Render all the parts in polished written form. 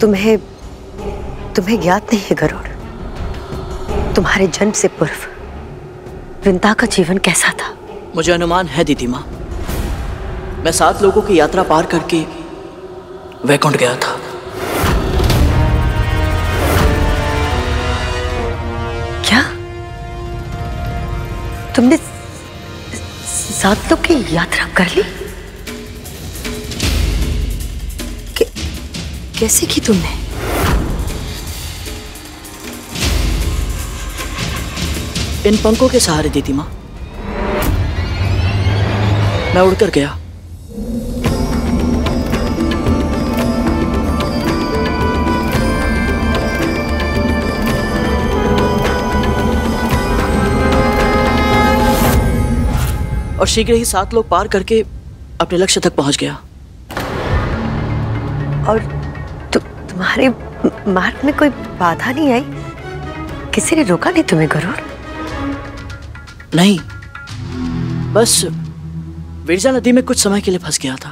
तुम्हें तुम्हें ज्ञात नहीं है गरुड़, तुम्हारे जन्म से पूर्व वृंदा का जीवन कैसा था? मुझे अनुमान है दीदी माँ, मैं 7 लोगों की यात्रा पार करके वैकुंठ गया था। क्या तुमने 7 लोग की यात्रा कर ली? कैसे की तुमने? इन पंखों के सहारे दीदी माँ मैं उड़कर गया। और शीघ्र ही 7 लोग पार करके अपने लक्ष्य तक पहुंच गया। और तुम्हारे मार्ग में कोई बाधा नहीं आई? किसी ने रोका नहीं तुम्हें गरुड़? नहीं, बस विरजा नदी में कुछ समय के लिए फंस गया था।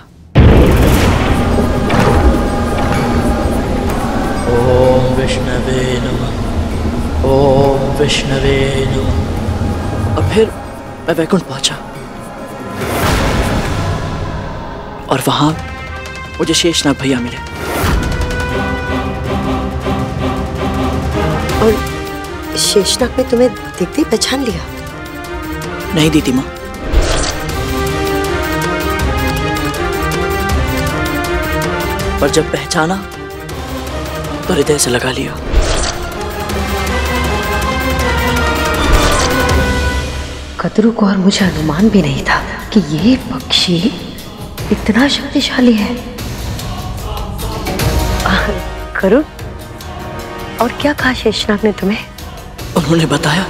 ओम विष्णवे नमः, ओम विष्णवे नमः। और फिर मैं वैकुंठ पहुंचा और वहां मुझे शेषनाग भैया मिले। और शेषनाग ने तुम्हें देखते ही पहचान लिया? नहीं दीदी माँ, पर जब पहचाना तो हृदय से लगा लिया। कतरू को और मुझे अनुमान भी नहीं था कि ये पक्षी इतना शक्तिशाली है। गरुड़, और क्या कहा शेषनाग ने तुम्हें? उन्होंने बताया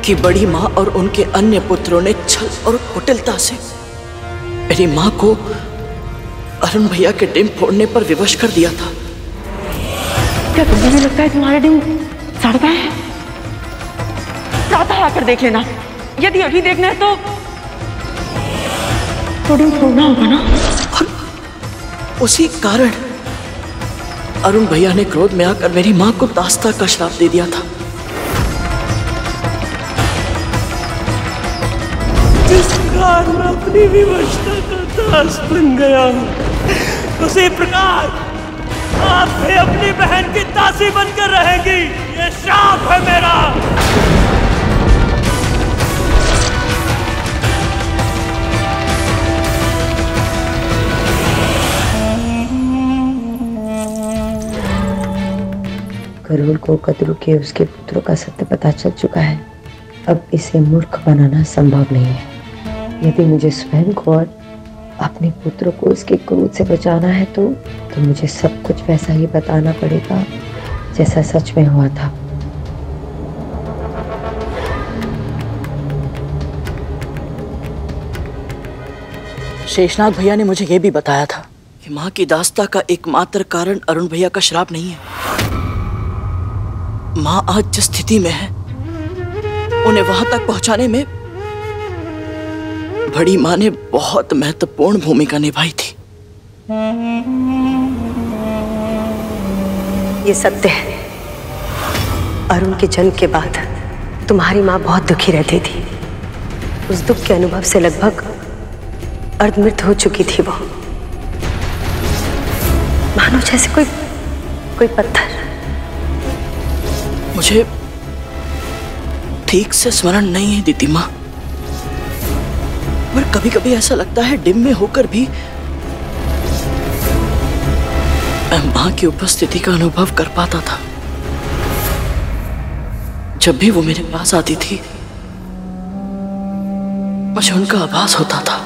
कि बड़ी माँ और उनके अन्य पुत्रों ने छल और कुटिलता से मेरी माँ को अरुण भैया के डिम फोड़ने पर विवश कर दिया था। क्या तुम्हें भी लगता है तुम्हारा डिम सड़ गया है? प्रातः आकर देख लेना, यदि अभी देखना है तो डिम फोड़ना होगा ना। और उसी कारण अरुण भैया ने क्रोध में आकर मेरी माँ को दास्ता का श्राप दे दिया था। जिस प्रकार मैं अपनी विवशता का दास बन गया, उसी प्रकार आप भी अपनी बहन की दासी बनकर रहेंगी। ये श्राप है मेरा। गरुड़ को कतरू के उसके पुत्रों का सत्य पता चल चुका है। अब इसे मूर्ख बनाना संभव नहीं है। यदि मुझे स्वयं को और अपने पुत्र को उसके क्रोध से बचाना है तो मुझे सब कुछ वैसा ही बताना पड़ेगा जैसा सच में हुआ था। शेषनाग भैया ने मुझे यह भी बताया था कि माँ की दास्ता का एकमात्र कारण अरुण भैया का श्राप नहीं है। माँ आज जिस स्थिति में है उन्हें वहां तक पहुंचाने में बड़ी माँ ने बहुत महत्वपूर्ण भूमिका निभाई थी। ये सत्य है। अरुण के जन्म के बाद तुम्हारी माँ बहुत दुखी रहती थी। उस दुख के अनुभव से लगभग अर्धमृत हो चुकी थी वो, मानो जैसे कोई पत्थर। मुझे ठीक से स्मरण नहीं है दीदी माँ, पर कभी कभी ऐसा लगता है डिम में होकर भी मैं माँ की उपस्थिति का अनुभव कर पाता था। जब भी वो मेरे पास आती थी मुझे उनका आभास होता था।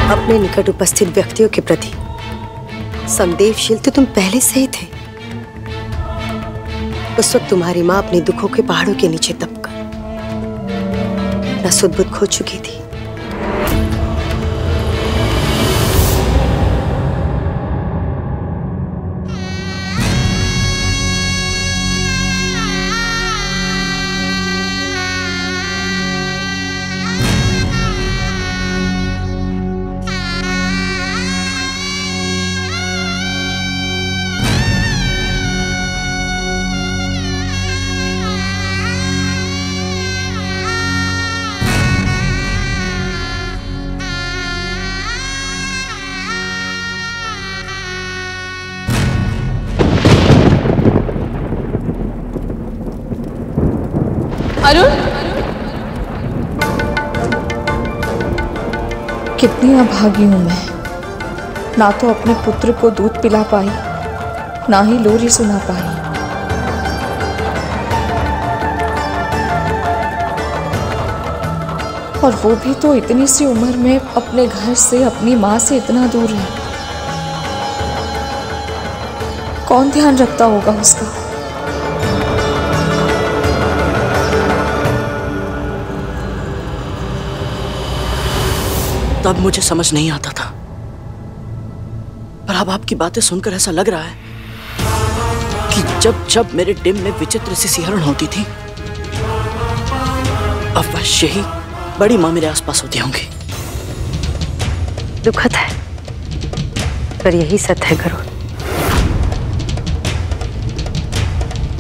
अपने निकट उपस्थित व्यक्तियों के प्रति संदेहशील तो तुम पहले से ही थे। उस वक्त तुम्हारी माँ अपने दुखों के पहाड़ों के नीचे दबकर सुध-बुध खो चुकी थी। कितनी अभागी हूं मैं, ना तो अपने पुत्र को दूध पिला पाई, ना ही लोरी सुना पाई। और वो भी तो इतनी सी उम्र में अपने घर से, अपनी माँ से इतना दूर है। कौन ध्यान रखता होगा उसका? तब मुझे समझ नहीं आता था, पर अब आपकी बातें सुनकर ऐसा लग रहा है कि जब जब मेरे डिम में विचित्र सी सिहरण होती थी, अवश्य ही बड़ी माँ मेरे आसपास होती होंगी। दुखद है, पर यही सत्य है गरुड़।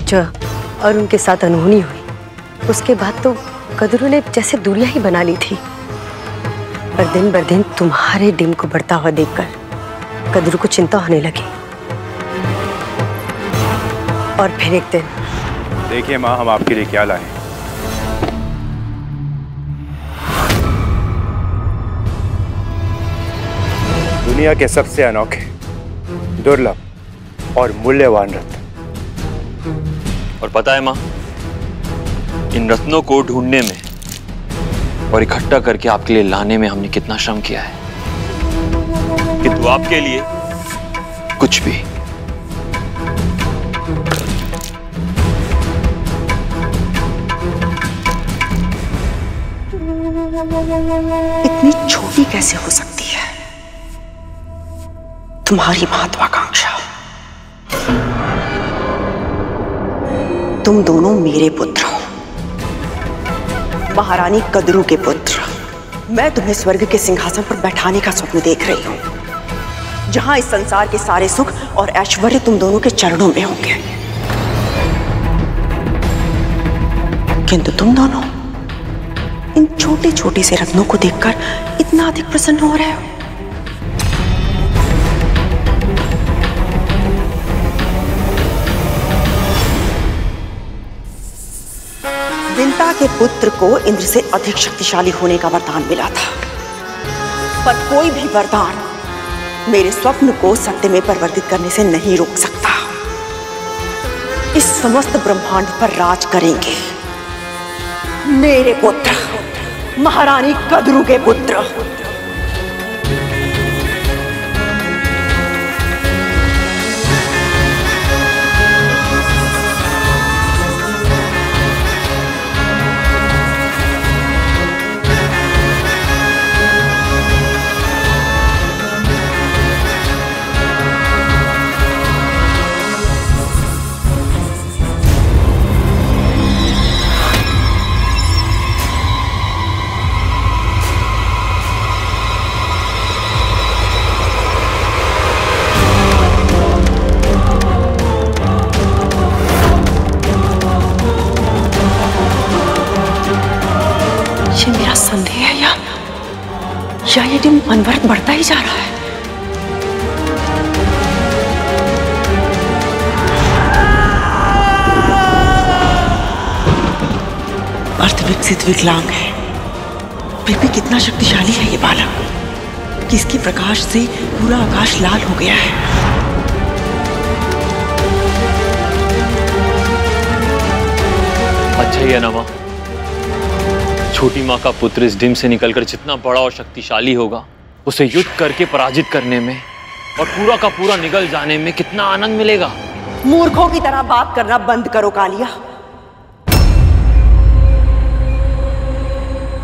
जो और उनके साथ अनहोनी हुई, उसके बाद तो कदरू ने जैसे दूरियां ही बना ली थी। पर दिन बर दिन तुम्हारे डिम को बढ़ता हुआ देखकर कदरू को चिंता होने लगी। और फिर एक दिन, देखिए माँ, हम आपके लिए क्या लाए। दुनिया के सबसे अनोखे, दुर्लभ और मूल्यवान रत्न। और पता है माँ, इन रत्नों को ढूंढने में और इकट्ठा करके आपके लिए लाने में हमने कितना श्रम किया है, किंतु आपके लिए कुछ भी। इतनी छोटी कैसे हो सकती है तुम्हारी महत्वाकांक्षा? तुम दोनों मेरे पुत्र हो, महारानी कदरू के पुत्र। मैं तुम्हें स्वर्ग के सिंहासन पर बैठाने का स्वप्न देख रही हूं, जहां इस संसार के सारे सुख और ऐश्वर्य तुम दोनों के चरणों में होंगे। किंतु तुम दोनों इन छोटे छोटे से रत्नों को देखकर इतना अधिक प्रसन्न हो रहे हो। विंता के पुत्र को इंद्र से अधिक शक्तिशाली होने का वरदान मिला था, पर कोई भी वरदान मेरे स्वप्न को सत्य में परिवर्तित करने से नहीं रोक सकता। इस समस्त ब्रह्मांड पर राज करेंगे मेरे पुत्र, महारानी कदरू के पुत्र। संदेह है या ये डिम अनवरत बढ़ता ही जा रहा है। अर्थ विकसित विकलांग है, फिर भी कितना शक्तिशाली है ये बालक कि इसके प्रकाश से पूरा आकाश लाल हो गया है। अच्छा ही है ना माँ, छोटी माँ का पुत्र इस डिम से निकलकर जितना बड़ा और शक्तिशाली होगा, उसे युद्ध करके पराजित करने में और पूरा का पूरा निगल जाने में कितना आनंद मिलेगा। मूर्खों की तरह बात करना बंद करो कालिया।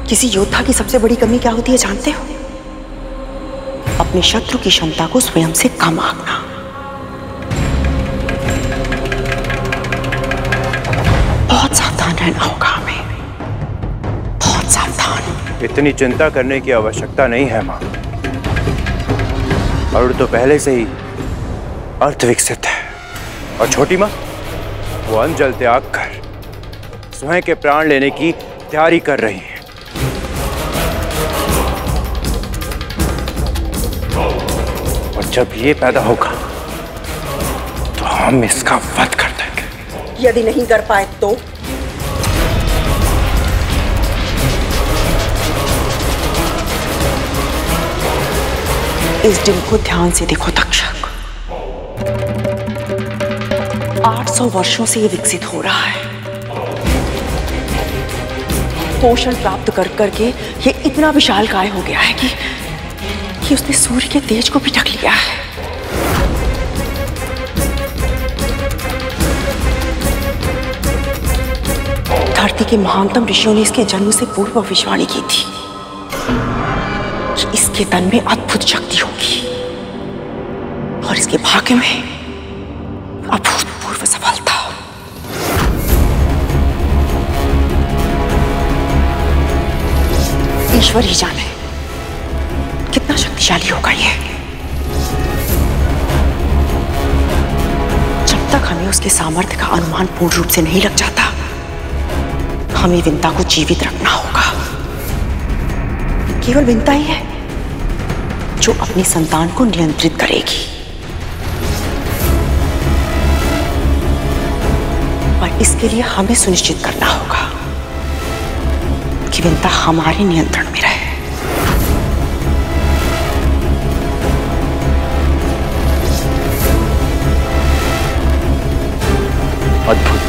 किसी योद्धा की सबसे बड़ी कमी क्या होती है जानते हो? अपने शत्रु की क्षमता को स्वयं से कम आंकना। बहुत सावधान रहना होगा हमें, बहुत सावधान। इतनी चिंता करने की आवश्यकता नहीं है मां। अरुण तो पहले से ही अर्थ विकसित है और छोटी मां वो अंजल त्याग कर स्वयं के प्राण लेने की तैयारी कर रही है। और जब ये पैदा होगा तो हम इसका वध कर देंगे। यदि नहीं कर पाए तो? इस डिम को ध्यान से देखो तक्षक। 800 वर्षों से ये विकसित हो रहा है। पोषण प्राप्त कर करके ये इतना विशालकाय हो गया है कि उसने सूर्य के तेज को भी ढक लिया है। धरती के महानतम ऋषियों ने इसके जन्म से पूर्व भविष्यवाणी की थी कि इसके तन में अद्भुत शक्ति होगी और इसके भाग्य में अभूतपूर्व सफलता। ईश्वर ही जाने कितना शक्तिशाली होगा ये। जब तक हमें उसके सामर्थ्य का अनुमान पूर्ण रूप से नहीं लग जाता, हमें विंता को जीवित रखना होगा। केवल विंता ही है जो अपनी संतान को नियंत्रित करेगी, पर इसके लिए हमें सुनिश्चित करना होगा कि विंता हमारे नियंत्रण में रहे। अद्भुत,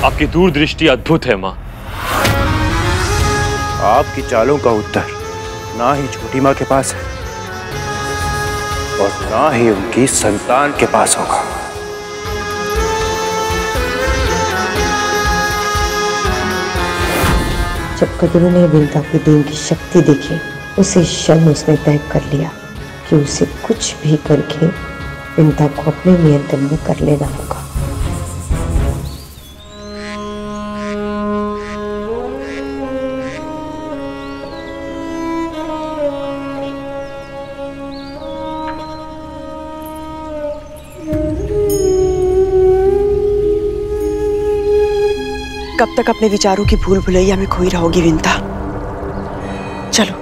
आपकी दूरदृष्टि अद्भुत है मां। आपकी चालों का उत्तर ना ही छोटी मां के पास है और ना ही उनकी संतान के पास होगा। जब कद्रू ने विंता की देन की शक्ति देखी, उसी क्षण उसने तय कर लिया कि उसे कुछ भी करके विंता को अपने नियंत्रण में कर लेना होगा। कब तक अपने विचारों की भूल भुलैया में खोई रहोगी विंता? चलो,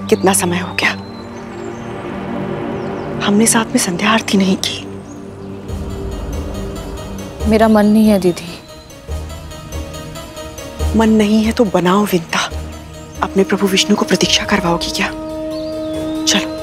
कितना समय हो गया, हमने साथ में संध्या आरती नहीं की। मेरा मन नहीं है दीदी। मन नहीं है तो बनाओ विंता। अपने प्रभु विष्णु को प्रतीक्षा करवाओगी क्या? चलो।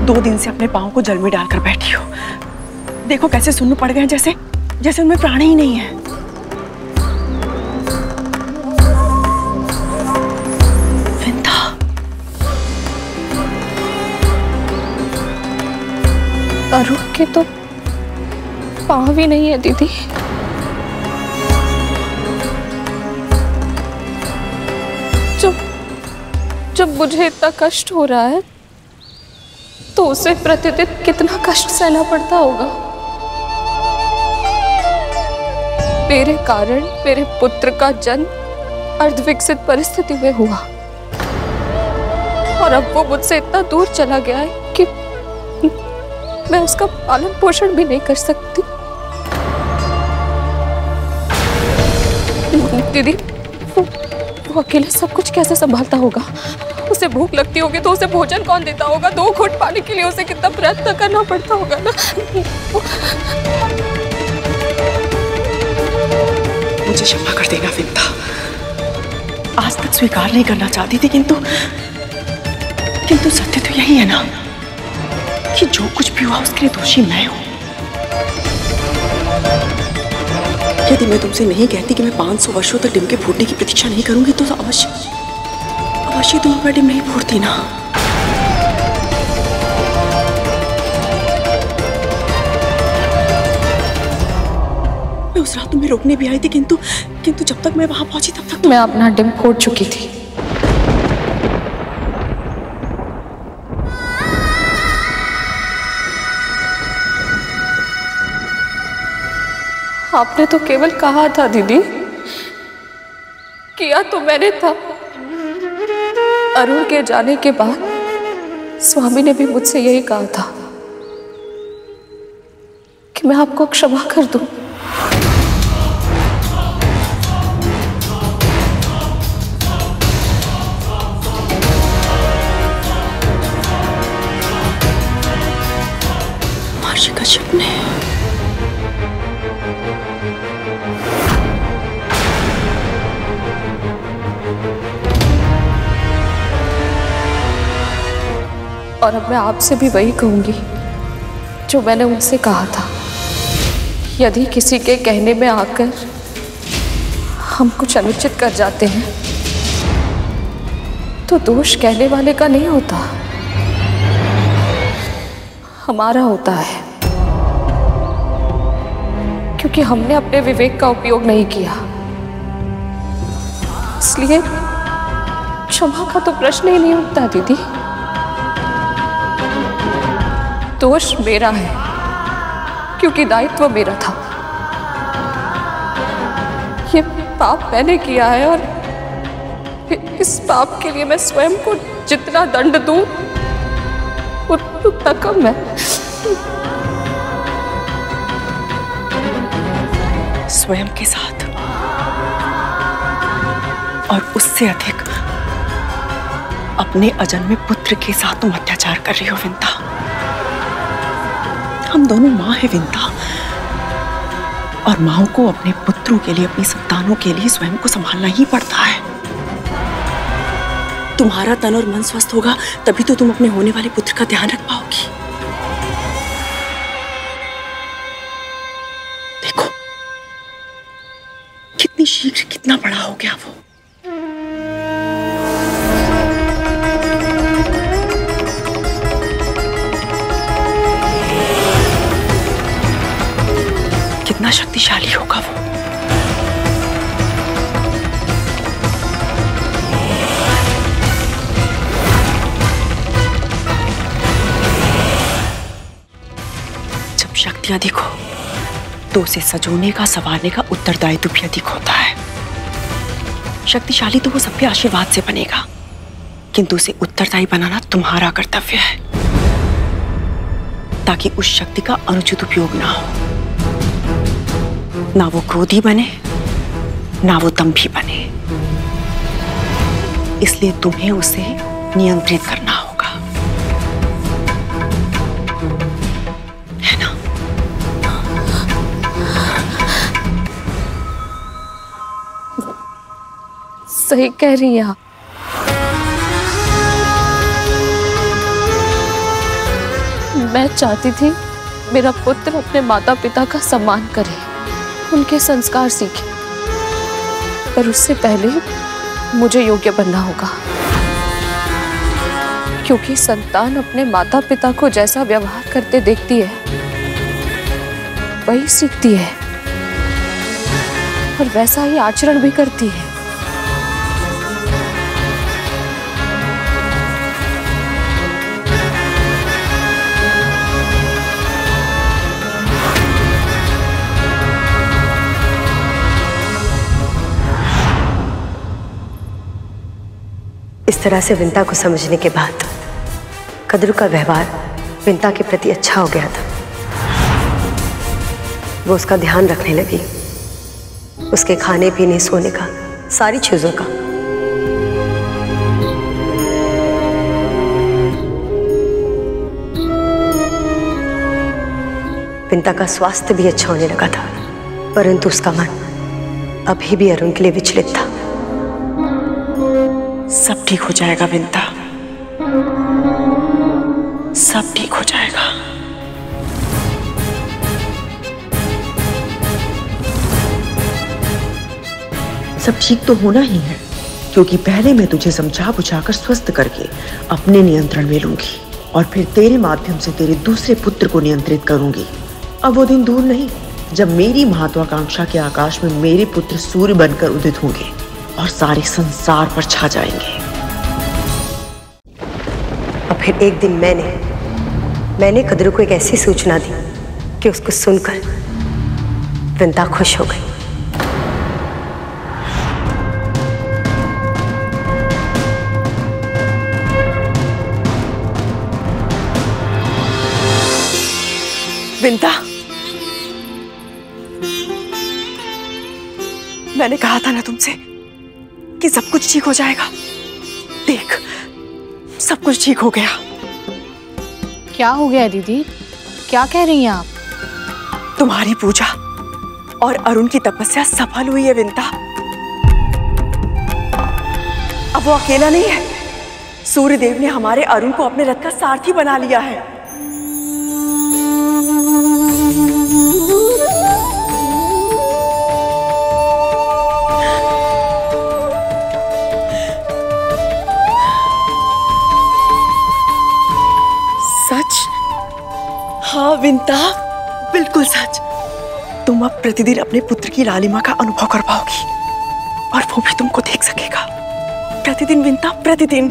दो दिन से अपने पांव को जल में डालकर बैठी हो। देखो कैसे सुन्न पड़ गए हैं, जैसे जैसे उनमें प्राण ही नहीं है। विंता, अरुण के तो पाँव ही नहीं है दीदी। जब मुझे इतना कष्ट हो रहा है तो उसे प्रतिदिन कितना कष्ट सहना पड़ता होगा। मेरे कारण मेरे पुत्र का जन्म अर्धविकसित परिस्थिति में हुआ और अब वो मुझसे इतना दूर चला गया है कि मैं उसका पालन पोषण भी नहीं कर सकती। दीदी, वो अकेले सब कुछ कैसे संभालता होगा? उसे भूख लगती होगी तो उसे भोजन कौन देता होगा? 2 घूंट पाने के लिए उसे कितना प्रयत्न करना पड़ता होगा ना। मुझे क्षमा कर देना विंता। आज तक स्वीकार नहीं करना चाहती थी, किंतु सत्य तो यही है ना कि जो कुछ भी हुआ उसके लिए दोषी मैं हूं। यदि मैं तुमसे नहीं कहती कि मैं 500 वर्षों तक डिम के फूटने की प्रतीक्षा नहीं करूंगी तो अवश्य तुम अपना डिम नहीं फूटती ना। मैं उस रात तुम्हें रोकने भी आई थी, किंतु जब तक मैं वहां पहुंची तब तक मैं अपना डिम फोड़ चुकी थी। आपने तो केवल कहा था दीदी, किया तो मैंने था। अरुण के जाने के बाद स्वामी ने भी मुझसे यही कहा था कि मैं आपको क्षमा कर दूं। मार्शी कश्यप ने और अब मैं आपसे भी वही कहूंगी जो मैंने उनसे कहा था। यदि किसी के कहने में आकर हम कुछ अनुचित कर जाते हैं तो दोष कहने वाले का नहीं होता, हमारा होता है, क्योंकि हमने अपने विवेक का उपयोग नहीं किया। इसलिए क्षमा का तो प्रश्न ही नहीं उठता दीदी। दोष मेरा है क्योंकि दायित्व मेरा था। ये पाप मैंने किया है और इस पाप के लिए मैं स्वयं को जितना दंड दूं उतना कम है। स्वयं के साथ और उससे अधिक अपने अजन्मे पुत्र के साथ तुम अत्याचार कर रही हो विंता। हम दोनों माँ हैं विंता, और माँ को अपने पुत्रों के लिए, अपनी संतानों के लिए स्वयं को संभालना ही पड़ता है। तुम्हारा तन और मन स्वस्थ होगा तभी तो तुम अपने होने वाले पुत्र का ध्यान रख पाओगी। देखो कितनी शीघ्र कितना बड़ा हो गया वो। कितना शक्तिशाली होगा वो। जब शक्ति अधिक हो तो उसे सजोने का, संवारने का उत्तरदायित्व भी अधिक होता है। शक्तिशाली तो वो सबके आशीर्वाद से बनेगा, किंतु उसे उत्तरदायी बनाना तुम्हारा कर्तव्य है, ताकि उस शक्ति का अनुचित उपयोग ना हो। ना वो क्रोधी बने, ना वो दंभी बने। इसलिए तुम्हें उसे नियंत्रित करना होगा, है ना? सही कह रही हैं आप। मैं चाहती थी मेरा पुत्र अपने माता पिता का सम्मान करे, उनके संस्कार सीखे, पर उससे पहले मुझे योग्य बनना होगा, क्योंकि संतान अपने माता पिता को जैसा व्यवहार करते देखती है वही सीखती है और वैसा ही आचरण भी करती है। इस तरह से विंता को समझने के बाद कद्रू का व्यवहार विंता के प्रति अच्छा हो गया था। वो उसका ध्यान रखने लगी, उसके खाने पीने, सोने का, सारी चीजों का। विंता का स्वास्थ्य भी अच्छा होने लगा था, परंतु उसका मन अभी भी अरुण के लिए विचलित था। सब ठीक हो जाएगा विंता, सब ठीक हो जाएगा। सब ठीक तो होना ही है, क्योंकि पहले मैं तुझे समझा बुझाकर स्वस्थ करके अपने नियंत्रण में लूंगी और फिर तेरे माध्यम से तेरे दूसरे पुत्र को नियंत्रित करूंगी। अब वो दिन दूर नहीं जब मेरी महत्वाकांक्षा के आकाश में मेरे पुत्र सूर्य बनकर उदित होंगे और सारे संसार पर छा जाएंगे। और फिर एक दिन मैंने कद्रू को एक ऐसी सूचना दी कि उसको सुनकर वृंदा खुश हो गई। विंता, मैंने कहा था ना तुमसे कि सब कुछ ठीक हो जाएगा। देख, सब कुछ ठीक हो गया। क्या हो गया दीदी? क्या कह रही हैं आप? तुम्हारी पूजा और अरुण की तपस्या सफल हुई है विंता। अब वो अकेला नहीं है। सूर्यदेव ने हमारे अरुण को अपने रथ का सारथी बना लिया है। सच? हाँ विंता, बिल्कुल सच। तुम अब प्रतिदिन अपने पुत्र की लालिमा का अनुभव कर पाओगी और वो भी तुमको देख सकेगा। प्रतिदिन विंता, प्रतिदिन।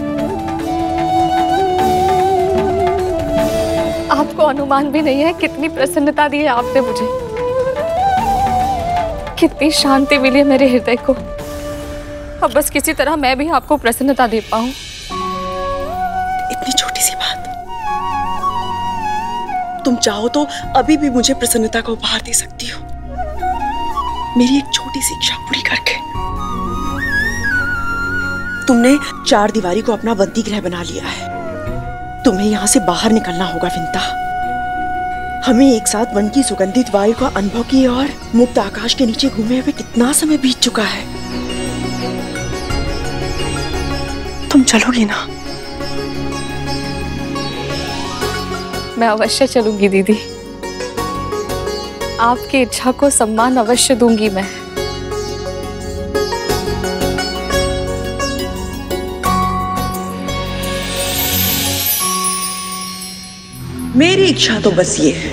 आपको अनुमान भी नहीं है कितनी प्रसन्नता दी है आपने मुझे, कितनी शांति मिली है मेरे हृदय को। अब बस किसी तरह मैं भी आपको प्रसन्नता दे पाऊं। इतनी छोटी सी बात, तुम चाहो तो अभी भी मुझे प्रसन्नता का उपहार दे सकती हो, मेरी एक छोटी सी इच्छा पूरी करके। तुमने चार दीवारी को अपना बंदी गृह बना लिया है। तुम्हें यहां से बाहर निकलना होगा विंता। हमें एक साथ वन की सुगंधित वायु का अनुभव किए और मुक्त आकाश के नीचे घूमे हुए कितना समय बीत चुका है। तुम चलोगी ना? मैं अवश्य चलूंगी दीदी, आपकी इच्छा को सम्मान अवश्य दूंगी मैं। मेरी इच्छा तो बस ये है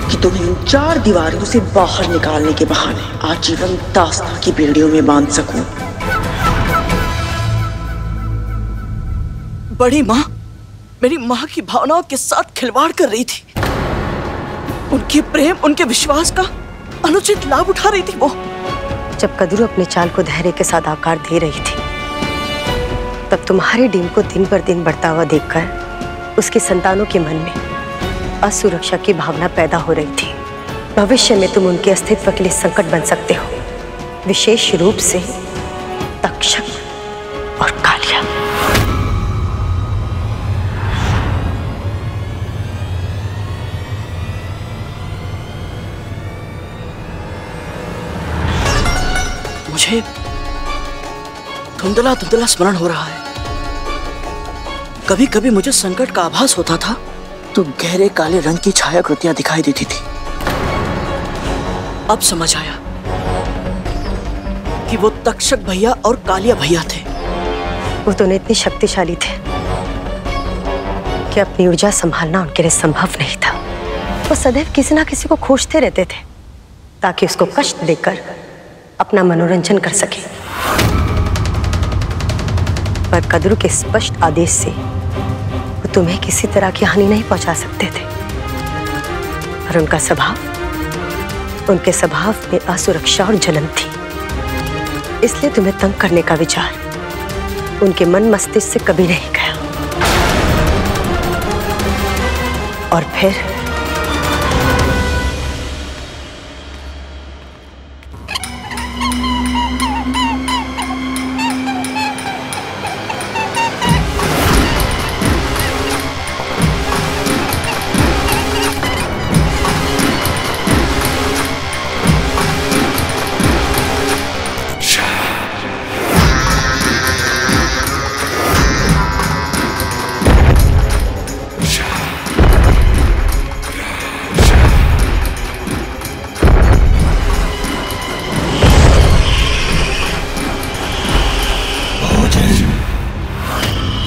कि तुम्हें इन चार दीवारों से बाहर निकालने के बहाने आजीवन दास्तां की बेड़ियों में बांध सकूं। बड़ी माँ मेरी माँ की भावनाओं के साथ खिलवाड़ कर रही थी। उनके प्रेम, उनके विश्वास का अनुचित लाभ उठा रही थी वो। जब कदरू अपने चाल को धैर्य के साथ आकार दे रही थी, तब तुम्हारी डीम को दिन पर दिन बढ़ता हुआ देखकर उसकी संतानों के मन में असुरक्षा की भावना पैदा हो रही थी। भविष्य में तुम उनके अस्तित्व के लिए संकट बन सकते हो, विशेष रूप से तक्षक और कालिया। मुझे धुंधला धुंधला स्मरण हो रहा है। कभी कभी मुझे संकट का आभास होता था तो गहरे काले रंग की छायाकृतियां दिखाई देती थी। अब समझ आया कि वो तक्षक भैया और कालिया भैया थे। वो दोनों इतने शक्तिशाली थे कि अपनी ऊर्जा संभालना उनके लिए संभव नहीं था। वो सदैव किसी ना किसी को खोजते रहते थे ताकि उसको कष्ट देकर अपना मनोरंजन कर सके। पर कदरू के स्पष्ट आदेश से वो तुम्हें किसी तरह की हानि नहीं पहुंचा सकते थे। पर उनके स्वभाव में असुरक्षा और जलन थी, इसलिए तुम्हें तंग करने का विचार उनके मन मस्तिष्क से कभी नहीं गया। और फिर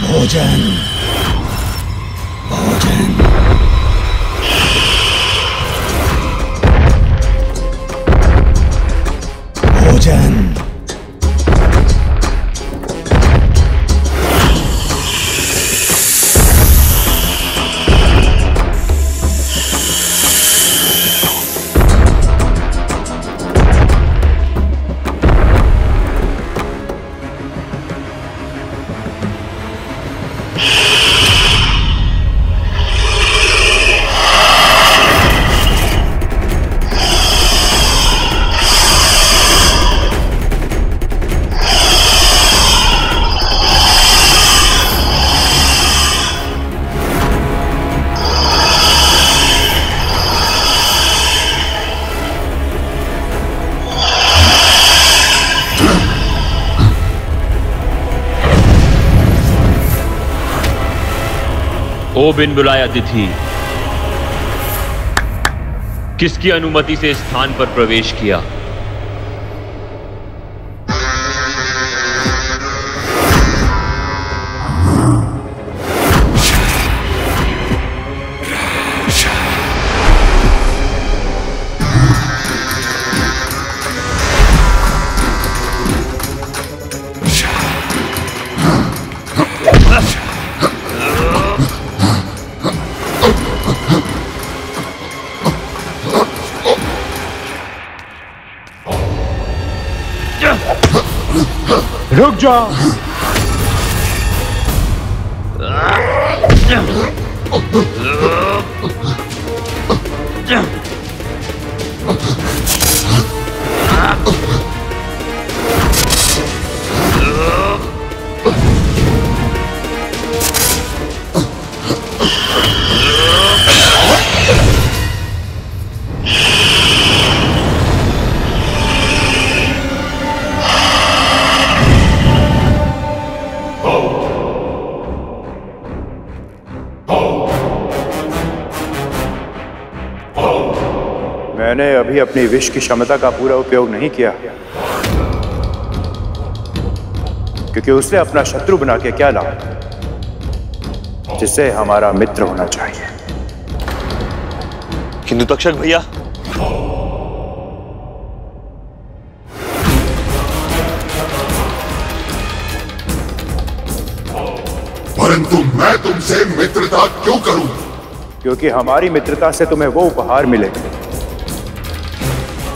भोजन भोजन भोजन हो बिन बुलाए अतिथि, किसकी अनुमति से इस स्थान पर प्रवेश किया? रुक जाओ। मैंने अभी अपनी विष की क्षमता का पूरा उपयोग नहीं किया, क्योंकि उसे अपना शत्रु बना के क्या लाभ, जिसे हमारा मित्र होना चाहिए। किंतु तक्षक भैया, परंतु मैं तुमसे मित्रता क्यों करूं? क्योंकि हमारी मित्रता से तुम्हें वो उपहार मिलेगा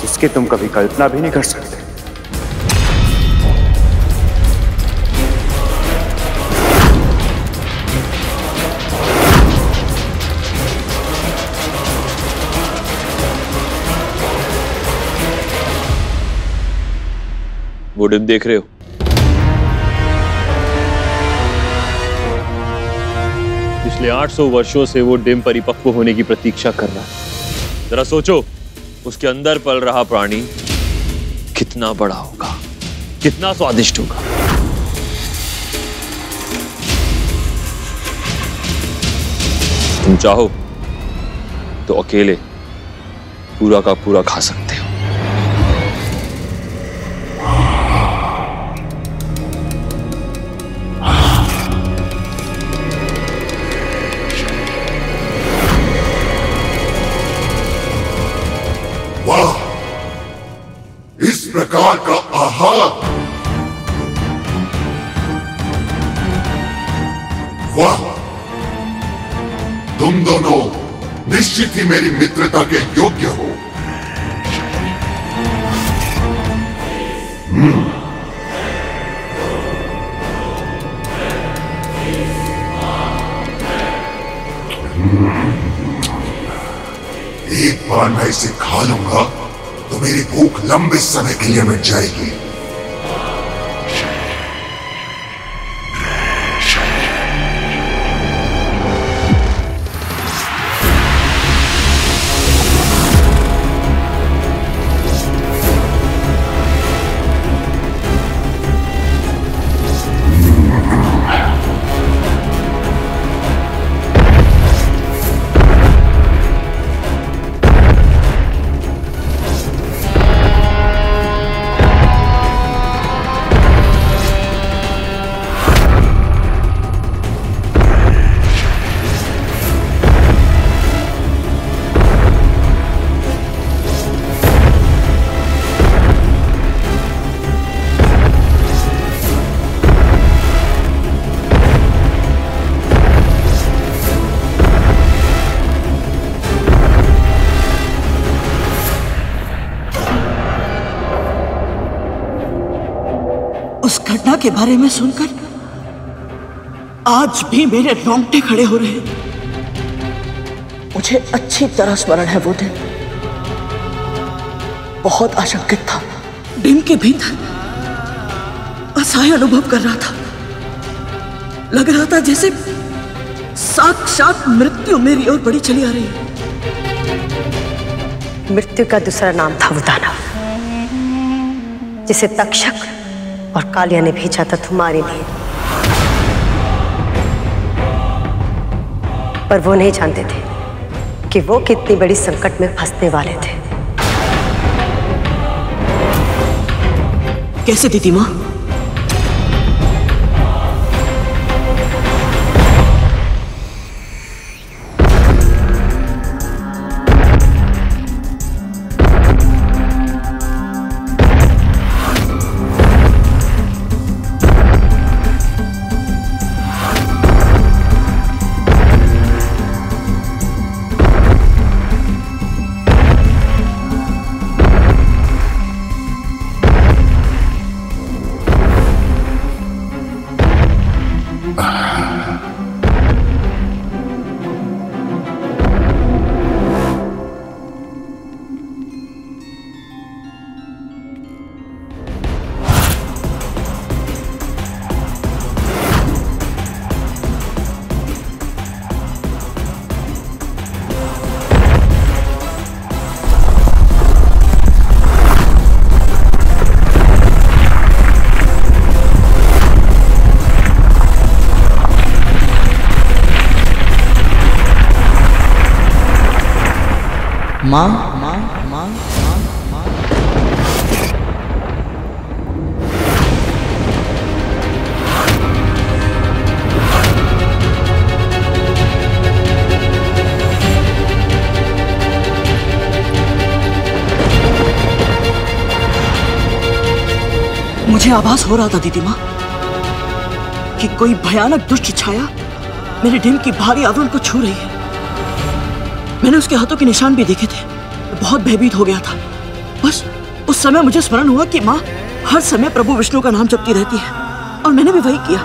जिसकी तुम कभी कल्पना भी नहीं कर सकते। वो डिम देख रहे हो? पिछले 800 वर्षों से वो डिम परिपक्व होने की प्रतीक्षा कर रहा है। जरा सोचो, उसके अंदर पल रहा प्राणी कितना बड़ा होगा, कितना स्वादिष्ट होगा। तुम चाहो तो अकेले पूरा का पूरा खा सकते हो। प्रकार का आहार, वाह! तुम दोनों निश्चित ही मेरी मित्रता के योग्य हो। एक बार मैं इसे खा लूंगा तो मेरी भूख लंबे समय के लिए मिट जाएगी। उस घटना के बारे में सुनकर आज भी मेरे रोंगटे खड़े हो रहे हैं। मुझे अच्छी तरह स्मरण है वो दिन। बहुत आशंकित था, डिम के भीतर असहाय अनुभव कर रहा था। लग रहा था जैसे साक्षात मृत्यु मेरी ओर बढ़ी चली आ रही है। मृत्यु का दूसरा नाम था वो दानव, जिसे तक्षक और कालिया ने भेजा था तुम्हारे लिए। पर वो नहीं जानते थे कि वो कितनी बड़ी संकट में फंसने वाले थे। कैसे दीदी माँ? माँ माँ माँ माँ माँ मुझे आभास हो रहा था दीदी माँ कि कोई भयानक दुष्ट छाया मेरे डिम की भारी आवरण को छू रही है। मैंने उसके हाथों के निशान भी देखे थे। बहुत भयभीत हो गया था। बस उस समय मुझे स्मरण हुआ कि माँ हर समय प्रभु विष्णु का नाम जपती रहती है और मैंने भी वही किया।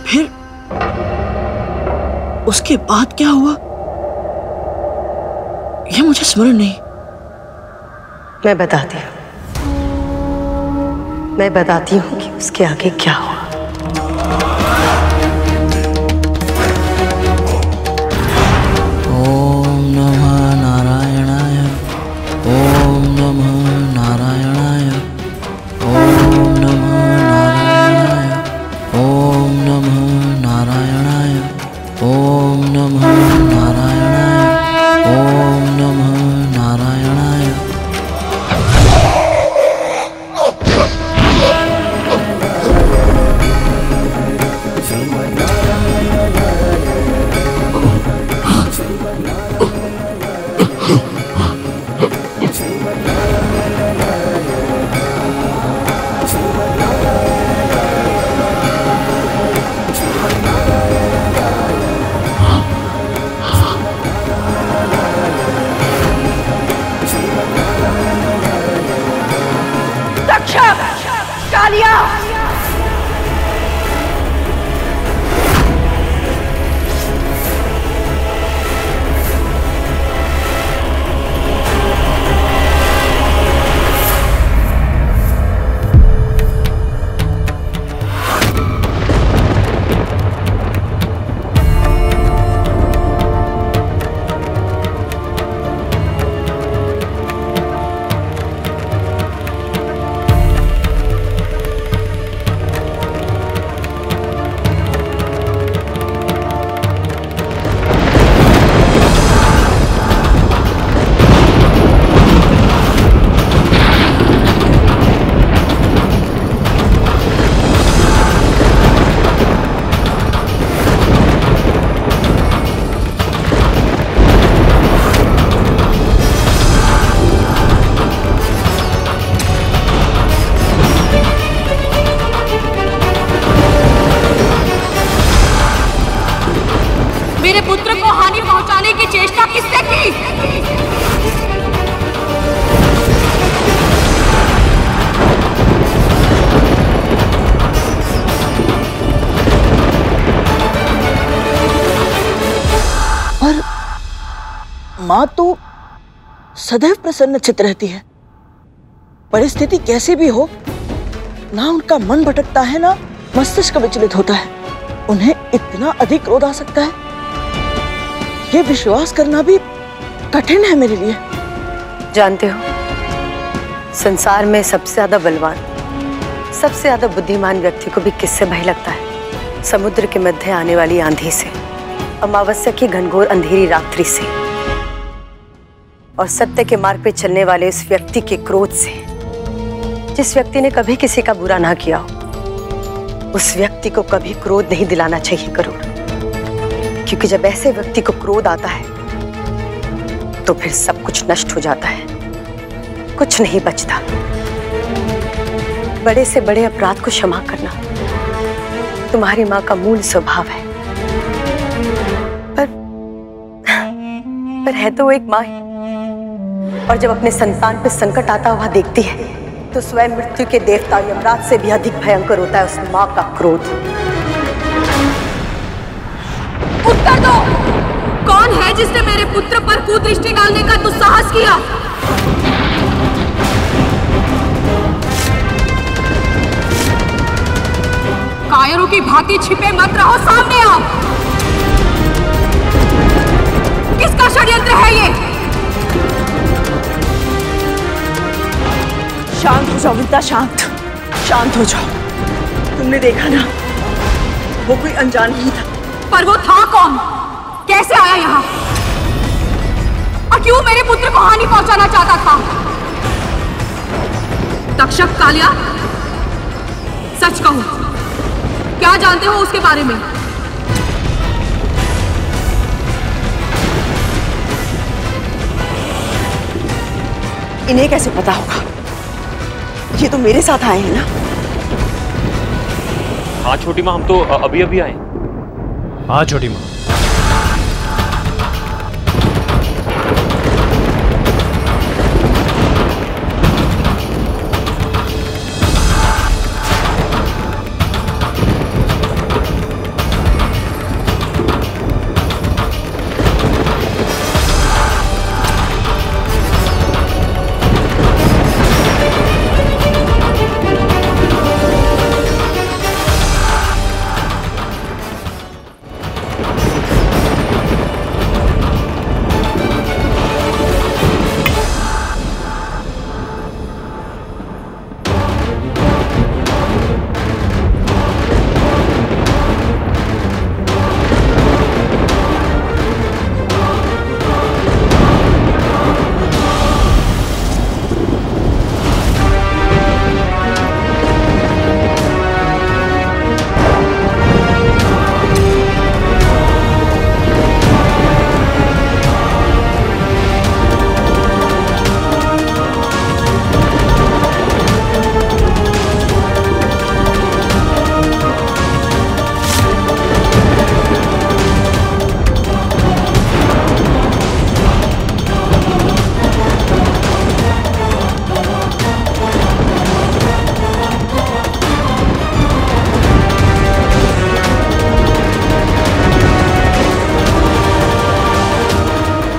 फिर उसके बाद क्या हुआ यह मुझे स्मरण नहीं। मैं बताती हूँ कि उसके आगे क्या हुआ। मेरे पुत्र को हानि पहुंचाने की चेष्टा किसने की? और माँ तो सदैव प्रसन्न चित्त रहती है। परिस्थिति कैसी भी हो, ना उनका मन भटकता है ना मस्तिष्क विचलित होता है। उन्हें इतना अधिक क्रोध आ सकता है, ये विश्वास करना भी कठिन है मेरे लिए। जानते हो, संसार में सबसे ज्यादा बलवान, सबसे ज्यादा बुद्धिमान व्यक्ति को भी किससे भय लगता है? समुद्र के मध्य आने वाली आंधी से, अमावस्या की घनघोर अंधेरी रात्रि से और सत्य के मार्ग पे चलने वाले उस व्यक्ति के क्रोध से, जिस व्यक्ति ने कभी किसी का बुरा ना किया हो, उस व्यक्ति को कभी क्रोध नहीं दिलाना चाहिए गरुड़। क्योंकि जब ऐसे व्यक्ति को क्रोध आता है तो फिर सब कुछ नष्ट हो जाता है, कुछ नहीं बचता। बड़े से बड़े अपराध को क्षमा करना तुम्हारी माँ का मूल स्वभाव है, पर है तो वो एक माँ ही। और जब अपने संतान पर संकट आता हुआ देखती है तो स्वयं मृत्यु के देवता यमराज से भी अधिक भयंकर होता है उस माँ का क्रोध। उत्तर दो, कौन है जिसने मेरे पुत्र पर कुदृष्टि डालने का दुस्साहस किया? कायरों की भांति छिपे मत रहो, सामने आओ। किसका षड्यंत्र है ये? शांत हो जाओ विद्या, शांत हो जाओ। तुमने देखा ना, वो कोई अनजान ही था। पर वो था कौन? कैसे आया यहाँ? और क्यों मेरे पुत्र को हानि पहुंचाना चाहता था? तक्षक कालिया, सच कहो, क्या जानते हो उसके बारे में? इन्हें कैसे पता होगा? ये तो मेरे साथ आए हैं ना। हाँ छोटी माँ, हम तो अभी अभी आए। हाँ छोटी माँ।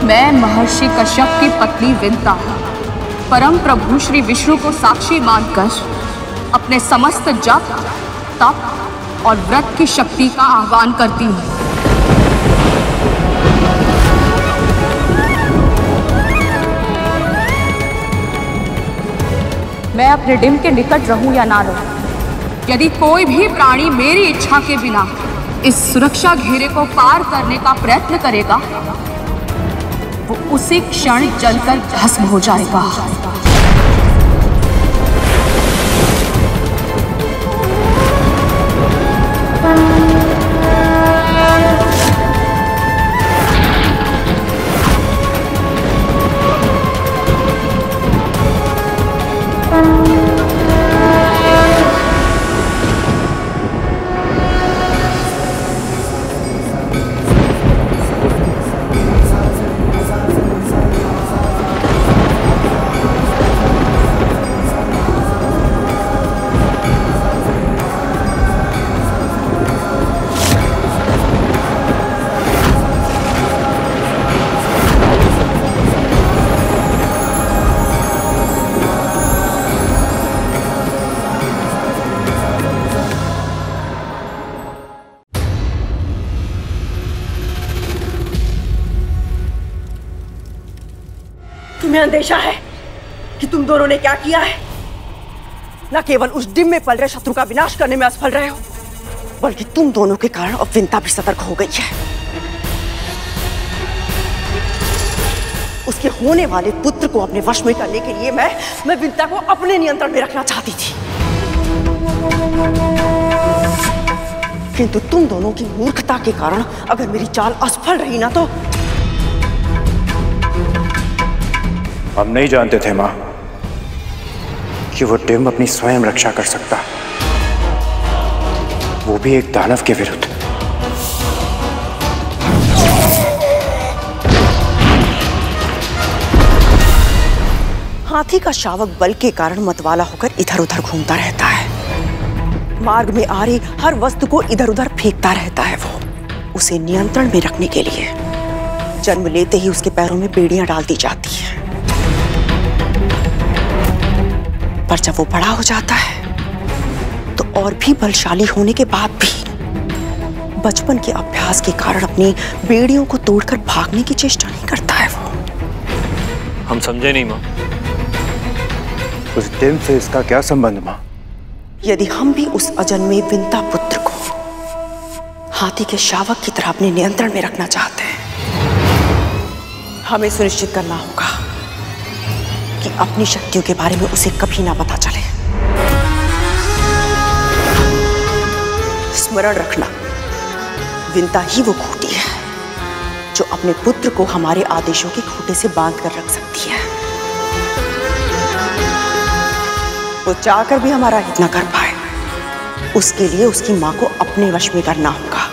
मैं महर्षि कश्यप की पत्नी विंता परम प्रभु श्री विष्णु को साक्षी मानकर अपने समस्त जप, तप और व्रत की शक्ति का आह्वान करती हूँ। मैं अपने डिम के निकट रहूं या ना रहूं, यदि कोई भी प्राणी मेरी इच्छा के बिना इस सुरक्षा घेरे को पार करने का प्रयत्न करेगा, वो उसी क्षण जलकर भस्म हो जाएगा। तुम्हें अंदेशा है कि तुम दोनों ने क्या किया है? न केवल उस डिम में पल रहे शत्रु का विनाश करने में असफल रहे हो, बल्कि तुम दोनों के कारण अब विंता भी सतर्क हो गई है। उसके होने वाले पुत्र को अपने वश में करने के लिए मैं विंता को अपने नियंत्रण में रखना चाहती थी, किंतु तुम दोनों की मूर्खता के कारण अगर मेरी चाल असफल रही ना तो। हम नहीं जानते थे मां कि वो टिम अपनी स्वयं रक्षा कर सकता, वो भी एक दानव के विरुद्ध। हाथी का शावक बल के कारण मतवाला होकर इधर उधर घूमता रहता है, मार्ग में आ रही हर वस्तु को इधर उधर फेंकता रहता है। वो उसे नियंत्रण में रखने के लिए जन्म लेते ही उसके पैरों में बेड़ियां डाल दी जाती है, पर जब वो बड़ा हो जाता है तो और भी बलशाली होने के बाद भी बचपन के अभ्यास के कारण अपनी बेड़ियों को तोड़कर भागने की चेष्टा नहीं करता है। वो हम समझे नहीं मां। उस टिम से इसका क्या संबंध मां? यदि हम भी उस अजन्मे विंता पुत्र को हाथी के शावक की तरह अपने नियंत्रण में रखना चाहते हैं, हमें सुनिश्चित करना होगा कि अपनी शक्तियों के बारे में उसे कभी ना पता चले। स्मरण रखना, विंता ही वो खूंटी है जो अपने पुत्र को हमारे आदेशों के खूंटे से बांध कर रख सकती है। वो चाहकर भी हमारा हित न कर पाए, उसके लिए उसकी मां को अपने वश में करना होगा,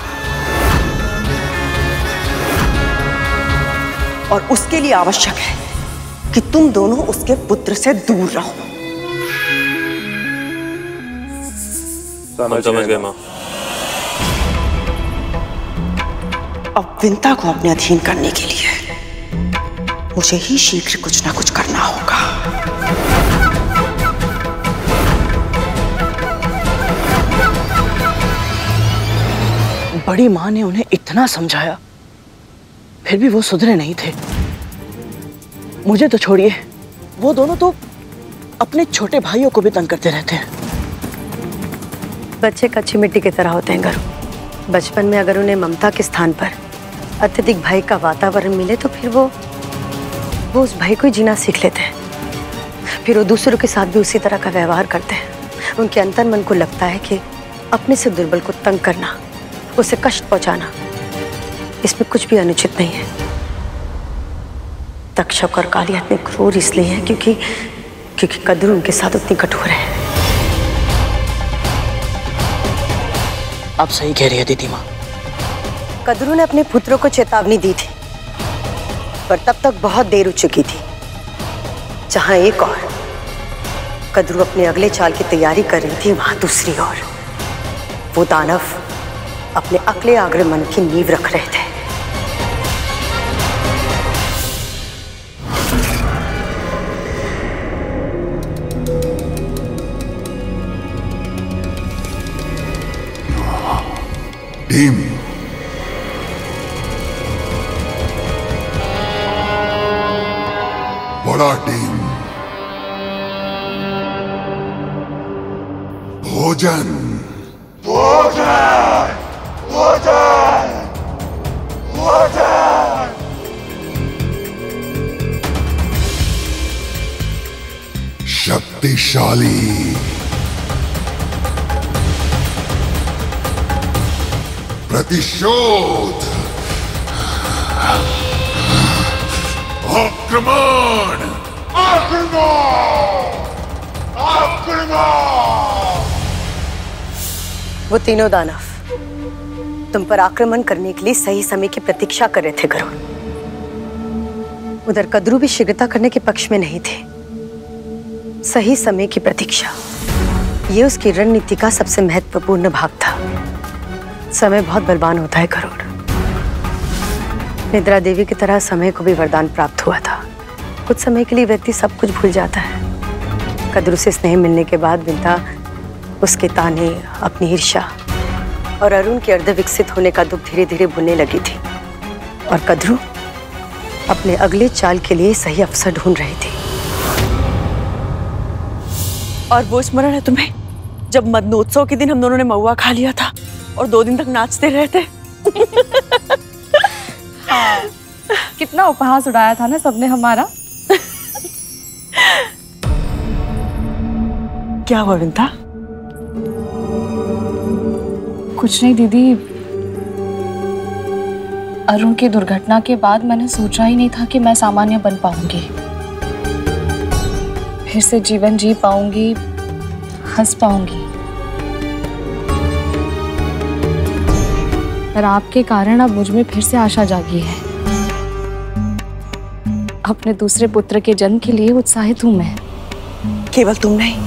और उसके लिए आवश्यक है कि तुम दोनों उसके पुत्र से दूर रहो। समझ गए मां। अब विंता को अपने अधीन करने के लिए मुझे ही शीघ्र कुछ ना कुछ करना होगा। बड़ी मां ने उन्हें इतना समझाया, फिर भी वो सुधरे नहीं थे। मुझे तो छोड़िए, वो दोनों तो अपने छोटे भाइयों को भी तंग करते रहते हैं। बच्चे कच्ची मिट्टी की तरह होते हैं घरों। बचपन में अगर उन्हें ममता के स्थान पर अत्यधिक भय का वातावरण मिले तो फिर वो उस भय को ही जीना सीख लेते हैं। फिर वो दूसरों के साथ भी उसी तरह का व्यवहार करते हैं। उनके अंतर मन को लगता है कि अपने से दुर्बल को तंग करना, उसे कष्ट पहुंचाना, इसमें कुछ भी अनुचित नहीं है। तक्षक और कालिया इतने क्रूर इसलिए हैं क्योंकि कद्रू उनके साथ उतनी कठोर है। आप सही कह रही है दीदी माँ। कद्रू ने अपने पुत्रों को चेतावनी दी थी, पर तब तक बहुत देर हो चुकी थी। जहां एक और कद्रू अपने अगले चाल की तैयारी कर रही थी, वहां दूसरी ओर वो दानव अपने अगले आक्रमण की नींव रख रहे थे। टीम बड़ा टीम, भोजन भोजन भोजन भोजन। शक्तिशाली प्रतिशोध, आक्रमण आक्रमण आक्रमण। वो तीनों दानव तुम पर आक्रमण करने के लिए सही समय की प्रतीक्षा कर रहे थे गरुड़। उधर कद्रू भी शीघ्रता करने के पक्ष में नहीं थे। सही समय की प्रतीक्षा, ये उसकी रणनीति का सबसे महत्वपूर्ण भाग था। समय बहुत बलवान होता है गरुड़। निद्रा देवी की तरह समय को भी वरदान प्राप्त हुआ था। कुछ समय के लिए व्यक्ति सब कुछ भूल जाता है। कद्रू से स्नेह मिलने के बाद विंता उसके ताने, अपनी ईर्ष्या और अरुण के अर्धविकसित होने का दुख धीरे धीरे भूलने लगी थी, और कद्रू अपने अगले चाल के लिए सही अवसर ढूंढ रही थी। और वो स्मरण है तुम्हें जब मदनोत्सव के दिन हम दोनों ने महुआ खा लिया था और 2 दिन तक नाचते रहते। हाँ, कितना उपहास उड़ाया था ना सबने हमारा। क्या हुआ विंता? कुछ नहीं दीदी, अरुण की दुर्घटना के बाद मैंने सोचा ही नहीं था कि मैं सामान्य बन पाऊंगी, फिर से जीवन जी पाऊंगी, हंस पाऊंगी। पर आपके कारण अब मुझ में फिर से आशा जागी है। अपने दूसरे पुत्र के जन्म के लिए उत्साहित हूं मैं। केवल तुम नहीं,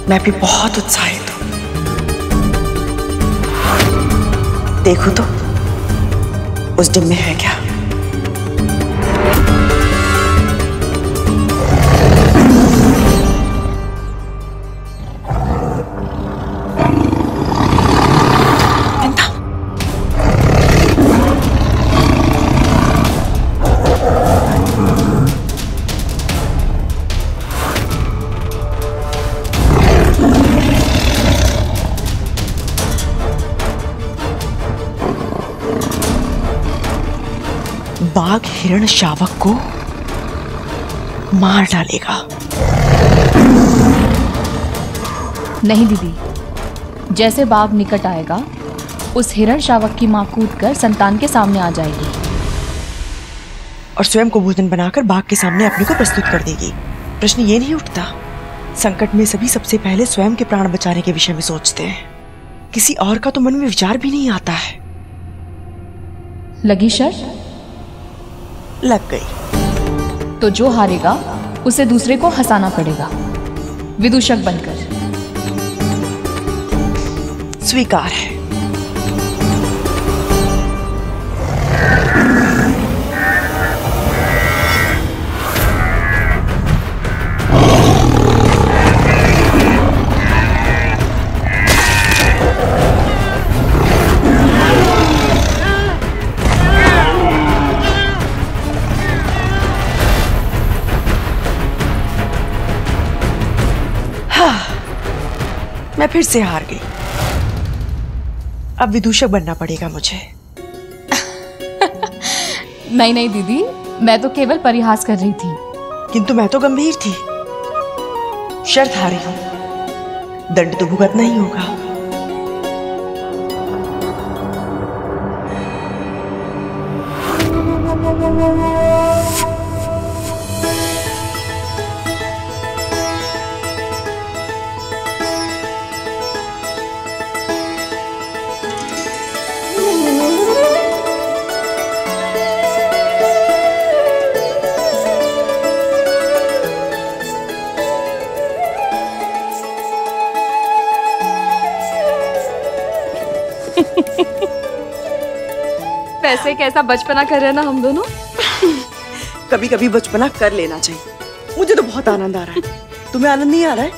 मैं भी बहुत उत्साहित हूं। देखो तो उस डिम में है क्या? बाघ हिरण शावक को मार डालेगा। नहीं दीदी, जैसे बाघ निकट आएगा उस हिरण शावक की मां कूदकर संतान के सामने आ जाएगी और स्वयं को भोजन बनाकर बाघ के सामने अपने को प्रस्तुत कर देगी। प्रश्न ये नहीं उठता, संकट में सभी सबसे पहले स्वयं के प्राण बचाने के विषय में सोचते हैं, किसी और का तो मन में विचार भी नहीं आता है। लगी शर्त? लग गई। तो जो हारेगा उसे दूसरे को हंसाना पड़ेगा, विदूषक बनकर। स्वीकार है। मैं फिर से हार गई। अब विदूषक बनना पड़ेगा मुझे। नहीं नहीं दीदी, मैं तो केवल परिहास कर रही थी। किंतु मैं तो गंभीर थी। शर्त हारी हूं, दंड तो भुगतना ही होगा। वैसे कैसा बचपना कर रहे हैं ना हम दोनों। कभी कभी बचपना कर लेना चाहिए। मुझे तो बहुत आनंद आ रहा है। तुम्हें आनंद नहीं आ रहा है?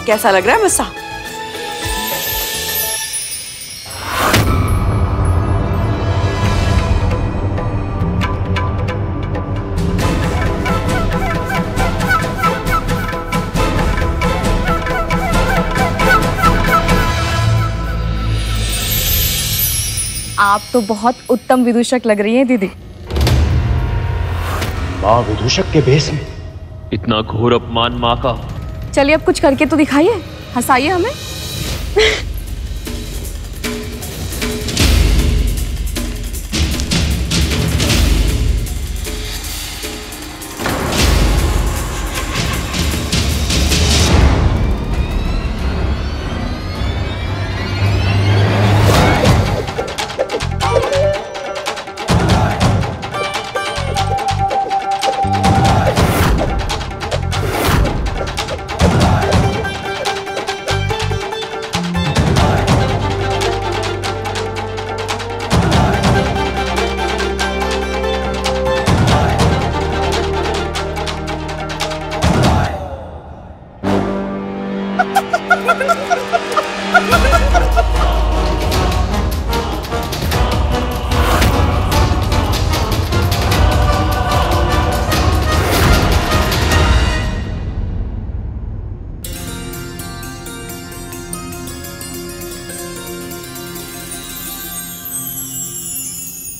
कैसा लग रहा है मस्सा? आप तो बहुत उत्तम विदूषक लग रही हैं दीदी। माँ विदूषक के भेष में? इतना घोर अपमान माँ का। चलिए अब कुछ करके तो दिखाइए, हंसाइए हमें।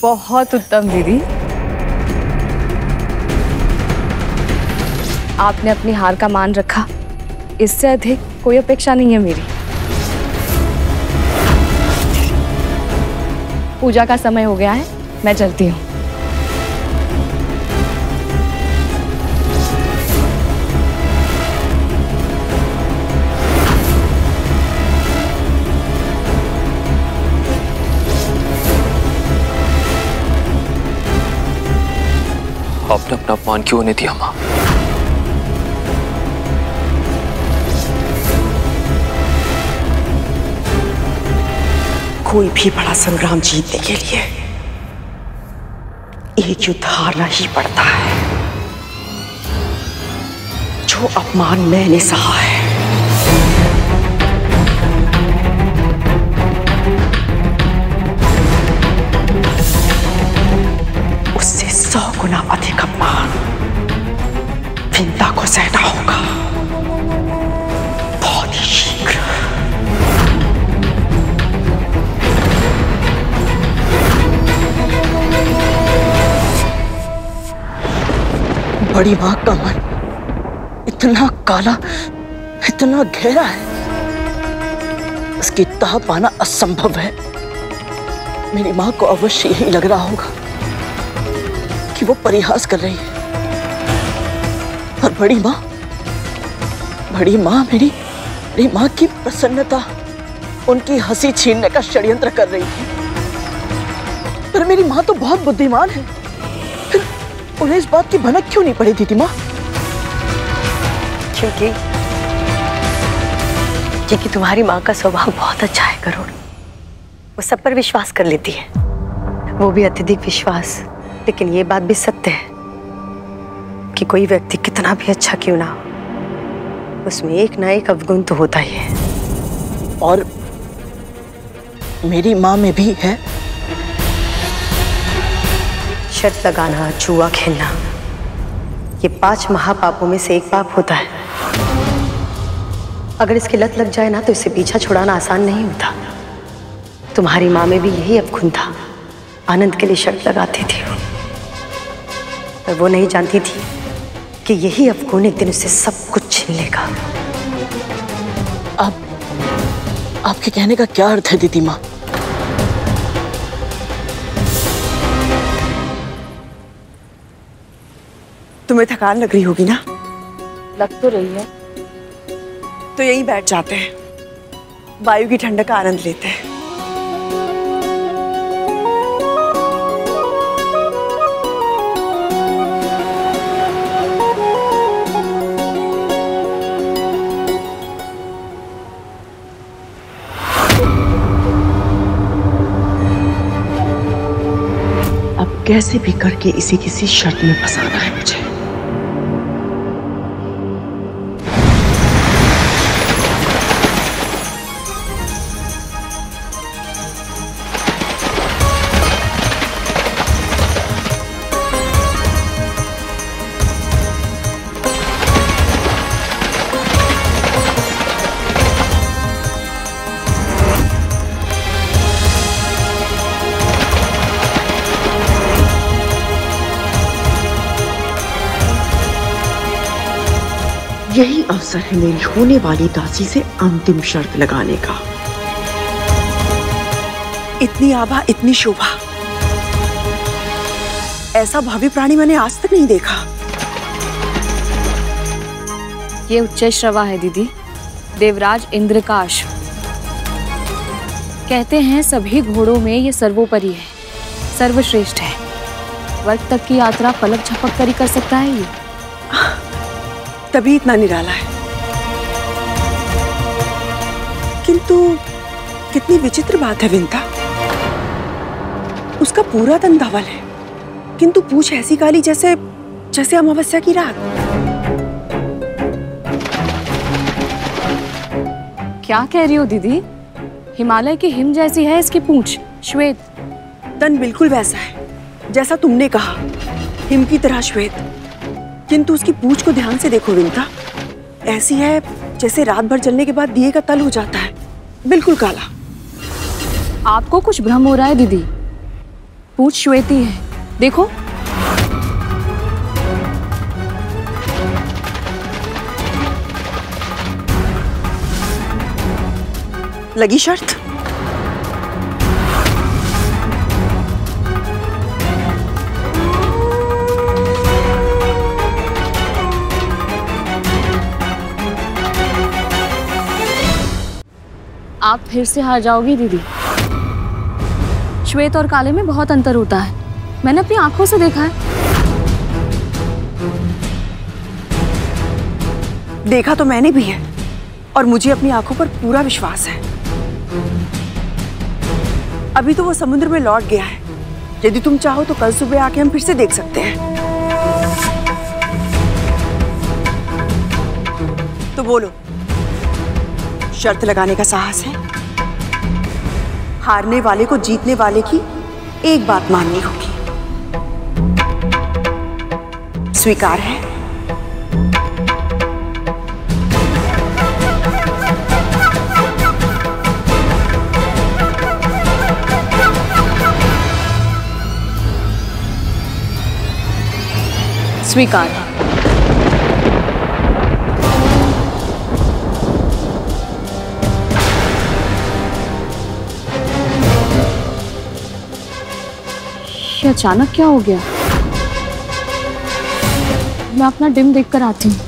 बहुत उत्तम दीदी। आपने अपनी हार का मान रखा, इससे अधिक कोई अपेक्षा नहीं है मेरी। पूजा का समय हो गया है, मैं चलती हूँ। आपने अपना अपमान क्यों नहीं दिया माँ? कोई भी बड़ा संग्राम जीतने के लिए एक युद्ध हारना ही पड़ता है। जो अपमान मैंने सहा है, उससे 100 गुना अधिक अपमान विंता को सहना होगा, बहुत ही शीघ्र। बड़ी माँ का मन इतना काला, इतना गहरा है, उसकी तह पाना असंभव है। मेरी माँ को अवश्य यही लग रहा होगा कि वो परिहास कर रही है, और बड़ी माँ मेरी माँ की प्रसन्नता, उनकी हंसी छीनने का षड्यंत्र कर रही थी। पर मेरी माँ तो बहुत बुद्धिमान है, फिर उन्हें इस बात की भनक क्यों नहीं पड़ी दीदी माँ? क्योंकि तुम्हारी माँ का स्वभाव बहुत अच्छा है करुण। वो सब पर विश्वास कर लेती है, वो भी अत्यधिक विश्वास। लेकिन ये बात भी सत्य है कि कोई व्यक्ति कितना भी अच्छा क्यों ना हो, उसमें एक ना एक अवगुण तो होता ही है। और मेरी माँ में भी है। शर्त लगाना, जुआ खेलना, ये 5 महापापों में से एक पाप होता है। अगर इसकी लत लग जाए ना तो इससे पीछा छुड़ाना आसान नहीं होता। तुम्हारी माँ में भी यही अवगुण था। आनंद के लिए शर्त लगाती थी वो, पर वो नहीं जानती थी कि यही अवगुण एक दिन उससे सब कुछ छीन लेगा। आपके कहने का क्या अर्थ है दीदी माँ? तुम्हें थकान लग रही होगी ना? लग तो रही है। तो यहीं बैठ जाते हैं, वायु की ठंडक का आनंद लेते हैं। अब कैसे भी करके इसे किसी शर्त में फंसाना है मुझे। यही अवसर है मेरी होने वाली दासी से अंतिम शर्त लगाने का। इतनी आभा, इतनी शोभा, ऐसा भावी प्राणी मैंने आज तक नहीं देखा। ये उच्च श्रवा है दीदी, देवराज इंद्र का अश्व। कहते हैं सभी घोड़ों में ये सर्वोपरि है, सर्वश्रेष्ठ है। वर्ग तक की यात्रा पलक झपक कर ही कर सकता है ये। तभी इतना निराला है। किंतु कितनी विचित्र बात है विंता, उसका पूरा तन धवल है, किंतु पूंछ ऐसी काली जैसे जैसे अमावस्या की रात। क्या कह रही हो दीदी? हिमालय की हिम जैसी है इसकी पूंछ, श्वेत। तन बिल्कुल वैसा है जैसा तुमने कहा, हिम की तरह श्वेत। किंतु उसकी पूंछ को ध्यान से देखो विंता, ऐसी है जैसे रात भर जलने के बाद दिए का तल हो जाता है, बिल्कुल काला। आपको कुछ भ्रम हो रहा है दीदी। पूछ श्वेती है, देखो। लगी शर्त? आप फिर से हार जाओगी दीदी। श्वेत और काले में बहुत अंतर होता है, मैंने अपनी आंखों से देखा है। देखा तो मैंने भी है और मुझे अपनी आंखों पर पूरा विश्वास है। अभी तो वो समुद्र में लौट गया है। यदि तुम चाहो तो कल सुबह आके हम फिर से देख सकते हैं। तो बोलो, शर्त लगाने का साहस है? हारने वाले को जीतने वाले की एक बात माननी होगी। स्वीकार है? स्वीकार। ये अचानक क्या हो गया? मैं अपना डिम देखकर आती हूँ।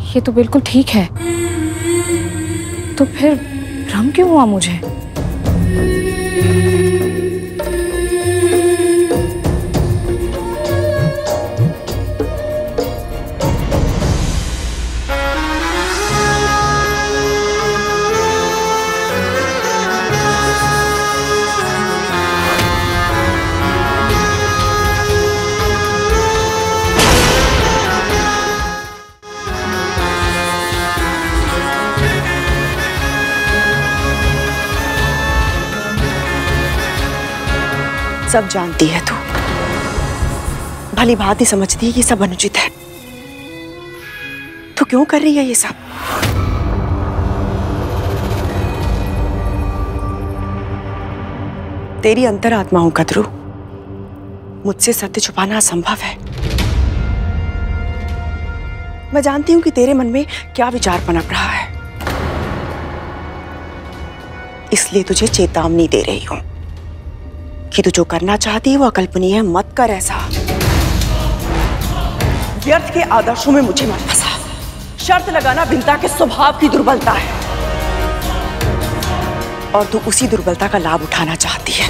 ये तो बिल्कुल ठीक है, तो फिर भ्रम क्यों हुआ मुझे? सब जानती है तू, भली भांति समझती है कि सब अनुचित है। तू क्यों कर रही है ये सब? तेरी अंतरात्मा हूं कद्रू, मुझसे सत्य छुपाना असंभव है। मैं जानती हूं कि तेरे मन में क्या विचार पनप रहा है, इसलिए तुझे चेतावनी दे रही हूं कि तू जो करना चाहती है वो अकल्पनीय है। मत कर ऐसा। व्यर्थ के आदर्शों में मुझे मत फंसा। शर्त लगाना विंता के स्वभाव की दुर्बलता है और तू उसी दुर्बलता का लाभ उठाना चाहती है।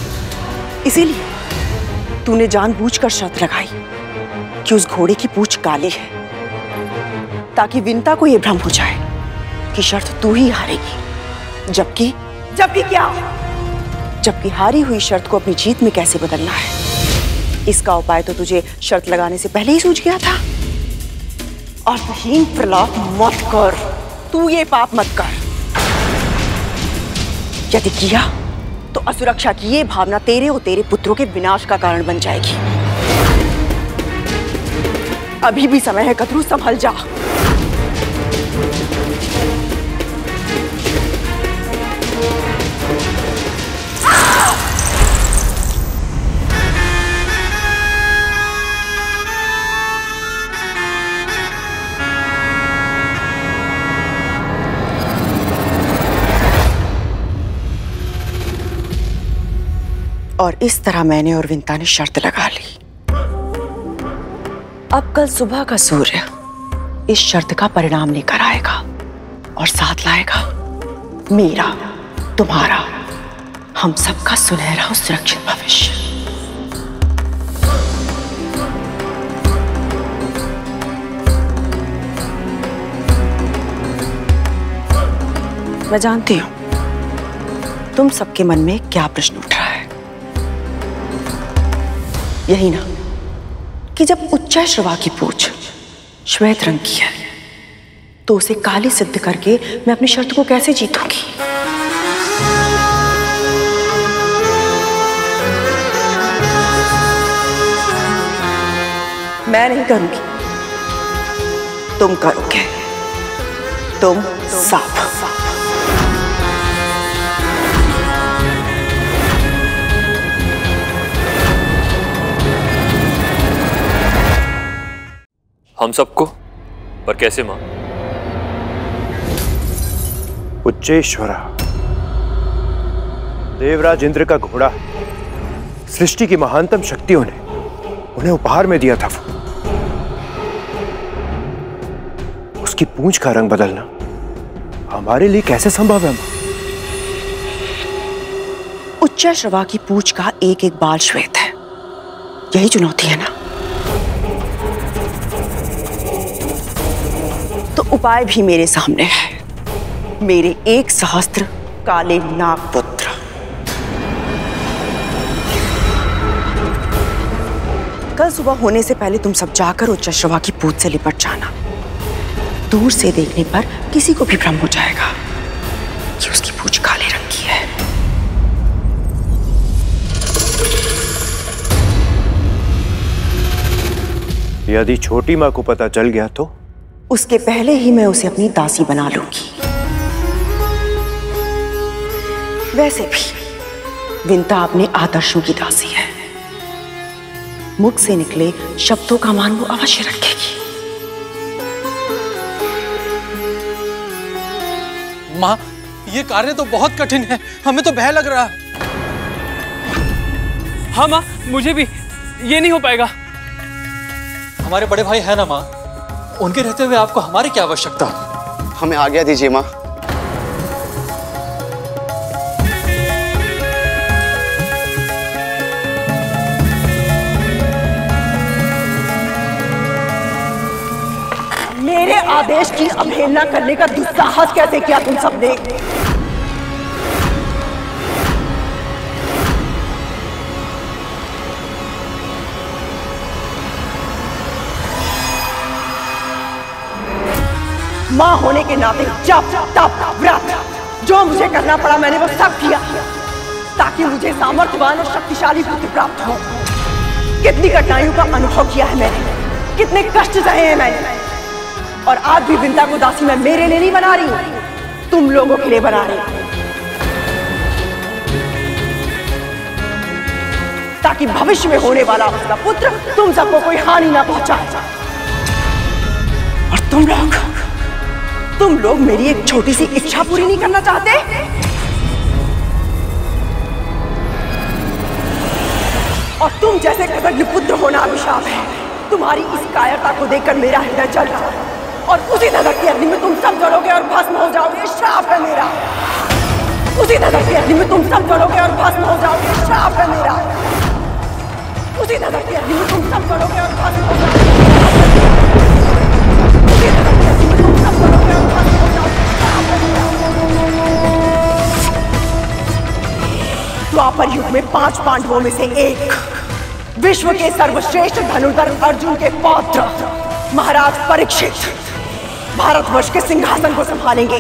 इसीलिए तूने जानबूझकर शर्त लगाई कि उस घोड़े की पूंछ काली है, ताकि विंता को यह भ्रम हो जाए कि शर्त तू ही हारेगी। जबकि क्या? जबकि हारी हुई शर्त को अपनी जीत में कैसे बदलना है, इसका उपाय तो तुझे शर्त लगाने से पहले ही सूझ गया था। अर्थहीन प्रलाप मत कर, तू ये पाप मत कर। यदि किया तो असुरक्षा की ये भावना तेरे और तेरे पुत्रों के विनाश का कारण बन जाएगी। अभी भी समय है कद्रू, संभल जा। और इस तरह मैंने और विंता ने शर्त लगा ली। अब कल सुबह का सूर्य इस शर्त का परिणाम लेकर आएगा और साथ लाएगा मेरा, तुम्हारा, हम सबका सुनहरा और सुरक्षित भविष्य। मैं जानती हूं तुम सबके मन में क्या प्रश्न उठ रहा है। यही ना कि जब उच्चैश्रवा की पूंछ श्वेत रंग की है तो उसे काली सिद्ध करके मैं अपनी शर्त को कैसे जीतूंगी? मैं नहीं करूंगी, तुम करोगे। तुम साफ। हम सबको? पर कैसे मां? उच्चेश्वरा, देवराज इंद्र का घोड़ा सृष्टि की महानतम शक्तियों ने उन्हें उपहार में दिया था। उसकी पूंछ का रंग बदलना हमारे लिए कैसे संभव है? उच्चैश्रवा की पूंछ का एक एक बाल श्वेत है, यही चुनौती है ना? तो उपाय भी मेरे सामने है। मेरे 1 सहस्त्र काले नागपुत्र। कल सुबह होने से पहले तुम सब जाकर उच्चैश्रवा की पूंछ से लिपट जाना। दूर से देखने पर किसी को भी भ्रम हो जाएगा कि उसकी पूंछ काले रंग की है। यदि छोटी मां को पता चल गया तो? उसके पहले ही मैं उसे अपनी दासी बना लूंगी। वैसे भी विंता अपने आदर्शों की दासी है। मुख से निकले शब्दों का मान वो अवश्य रखेगी। माँ, ये कार्य तो बहुत कठिन है, हमें तो भय लग रहा है। हाँ माँ, मुझे भी ये नहीं हो पाएगा। हमारे बड़े भाई है ना माँ, उनके रहते हुए आपको हमारी क्या आवश्यकता? हमें आज्ञा दीजिए माँ। मेरे आदेश की अवहेलना करने का दुस्साहस कैसे किया तुम सबने? मां होने के नाते जप तप व्रत जो मुझे करना पड़ा मैंने वो सब किया ताकि मुझे सामर्थ्यवान और शक्तिशाली पुत्र प्राप्त हो। कितनी कठिनाइयों का अनुभव किया है मैंने, कितने कष्ट सहे हैं मैंने, और आज भी विंता को दासी मैं मेरे लिए नहीं बना रही हूं, तुम लोगों के लिए बना रही हूं, ताकि भविष्य में होने वाला उसका पुत्र तुम सबको कोई हानि ना पहुंचाए। और तुम लोग मेरी एक छोटी सी इच्छा पूरी नहीं करना चाहते? और तुम जैसे कृतज्ञ पुत्र होना अभिशाप है। तुम्हारी इस कायरता को देखकर मेरा हृदय जल रहा है, और उसी नजर की अग्नि में तुम सब जलोगे और भस्म हो जाओगे। श्राप है मेरा। उसी नजर की अग्नि में तुम सब जलोगे और भस्म हो जाओगे। श्राप है मेरा। उसी नजर की अग्नि में तुम सब जलोगे और भस्म हो जाओगे। द्वापर युग में 5 पांडवों में से एक, विश्व के सर्वश्रेष्ठ धनुर्धर अर्जुन के पौत्र महाराज परीक्षित भारतवर्ष के सिंहासन को संभालेंगे,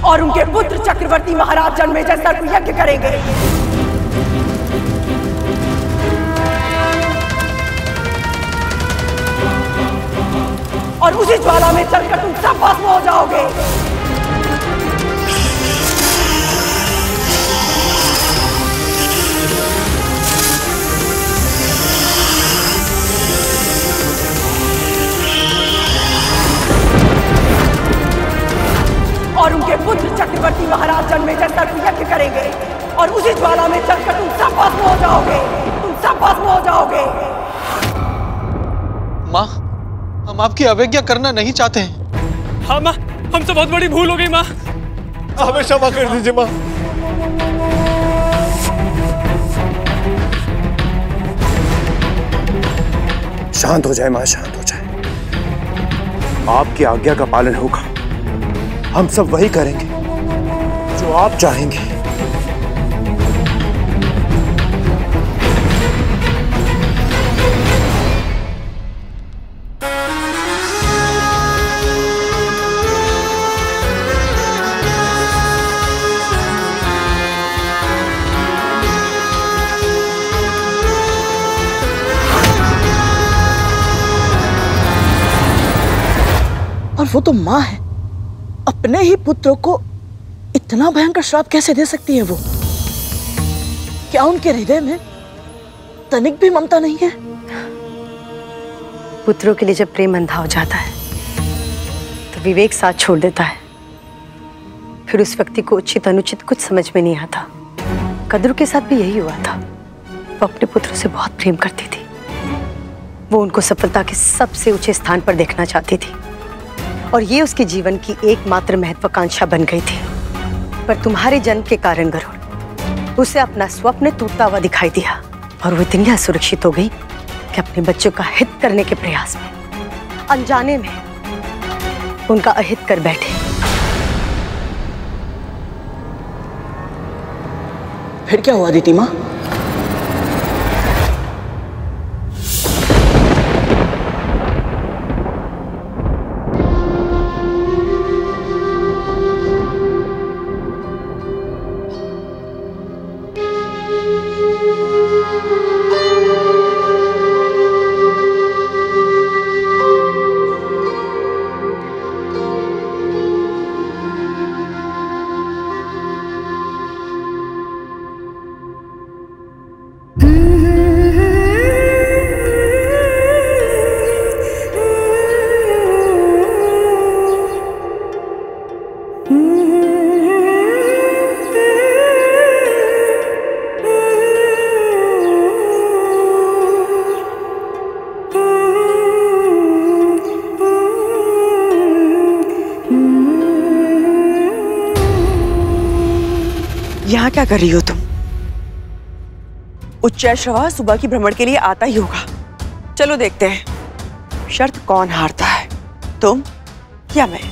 और उनके पुत्र चक्रवर्ती महाराज जन्मेजय सर्प यज्ञ करेंगे। और उसी ज्वाला में जलकर तुम सब भस्म हो जाओगे। और उनके पुत्र चक्रवर्ती महाराज जन्मेजय सर्प यज्ञ करेंगे, और उसी ज्वाला में जलकर तुम सब भस्म हो जाओगे। तुम सब भस्म हो जाओगे। माँ, हम आपकी अवज्ञा करना नहीं चाहते हैं। हाँ माँ, हमसे बहुत बड़ी भूल हो गई माँ। हमें क्षमा कर दीजिए माँ। शांत हो जाए माँ, शांत हो जाए। आपकी आज्ञा का पालन होगा। हम सब वही करेंगे जो आप चाहेंगे। वो तो माँ है, अपने ही पुत्र को इतना भयंकर श्राप कैसे दे सकती है वो? क्या उनके हृदय में तनिक भी ममता नहीं है? पुत्रों के लिए जब प्रेम अंधा हो जाता है तो विवेक साथ छोड़ देता है। फिर उस व्यक्ति को उचित अनुचित कुछ समझ में नहीं आता। कद्रू के साथ भी यही हुआ था। वो अपने पुत्रों से बहुत प्रेम करती थी। वो उनको सफलता के सबसे ऊंचे स्थान पर देखना चाहती थी और ये उसके जीवन की एकमात्र महत्वाकांक्षा बन गई थी। पर तुम्हारे जन्म के कारण गरुड़ उसे अपना स्वप्न टूटता हुआ दिखाई दिया और वो इतनी असुरक्षित हो गई कि अपने बच्चों का हित करने के प्रयास में अनजाने में उनका अहित कर बैठे। फिर क्या हुआ दीदी माँ? यहाँ क्या कर रही हो तुम? उच्चैश्रवा सुबह की भ्रमण के लिए आता ही होगा। चलो देखते हैं शर्त कौन हारता है, तुम या मैं।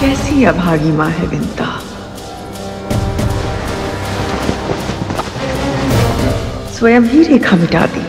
कैसी अभागी माँ है विंता। स्वयं ही रेखा मिटा दी।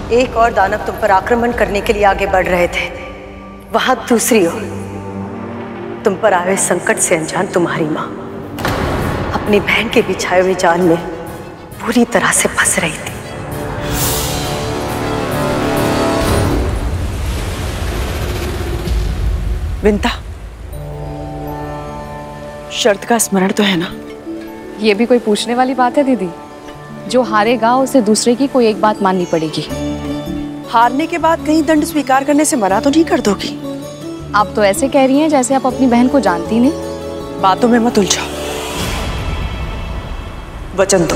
एक और दानव तुम पर आक्रमण करने के लिए आगे बढ़ रहे थे, वहां दूसरी ओर तुम पर आए संकट से अनजान तुम्हारी मां अपनी बहन के बिछाए हुए जाल में पूरी तरह से फंस रही थी। विंता, शर्त का स्मरण तो है ना? ये भी कोई पूछने वाली बात है दीदी? जो हारेगा उसे दूसरे की कोई एक बात माननी पड़ेगी। हारने के बाद कहीं दंड स्वीकार करने से मना तो नहीं कर दोगी? आप तो ऐसे कह रही हैं जैसे आप अपनी बहन को जानती नहीं। बातों में मत उलझो, वचन दो।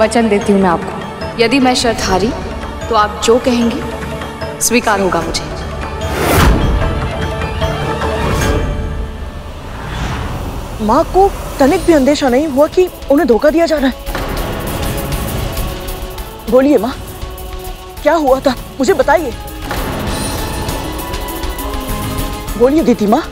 वचन देती हूँ मैं आपको, यदि मैं शर्त हारी तो आप जो कहेंगे स्वीकार होगा मुझे। माँ को तनिक भी अंदेशा नहीं हुआ कि उन्हें धोखा दिया जा रहा है। बोलिए माँ, क्या हुआ था, मुझे बताइए। बोलिए दीदी माँ।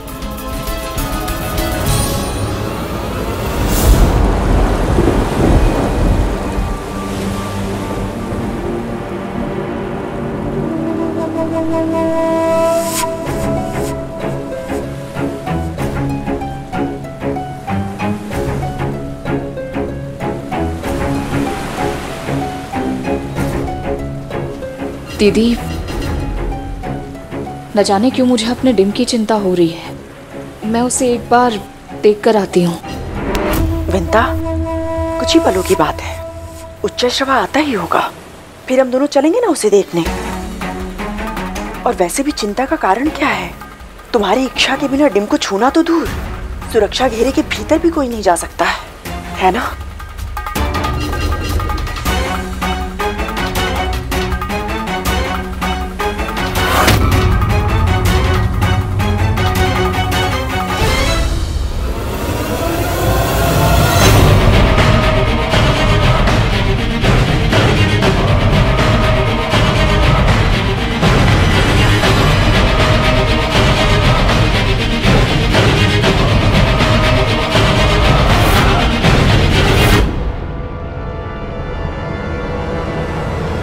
दीदी, न जाने क्यों मुझे अपने डिम की चिंता हो रही है। मैं उसे एक बार देख कर आती हूँ। विंता, कुछ ही पलों की बात है, उच्चैश्रवा आता ही होगा, फिर हम दोनों चलेंगे ना उसे देखने। और वैसे भी चिंता का कारण क्या है? तुम्हारी इच्छा के बिना डिम को छूना तो दूर, सुरक्षा घेरे के भीतर भी कोई नहीं जा सकता है ना?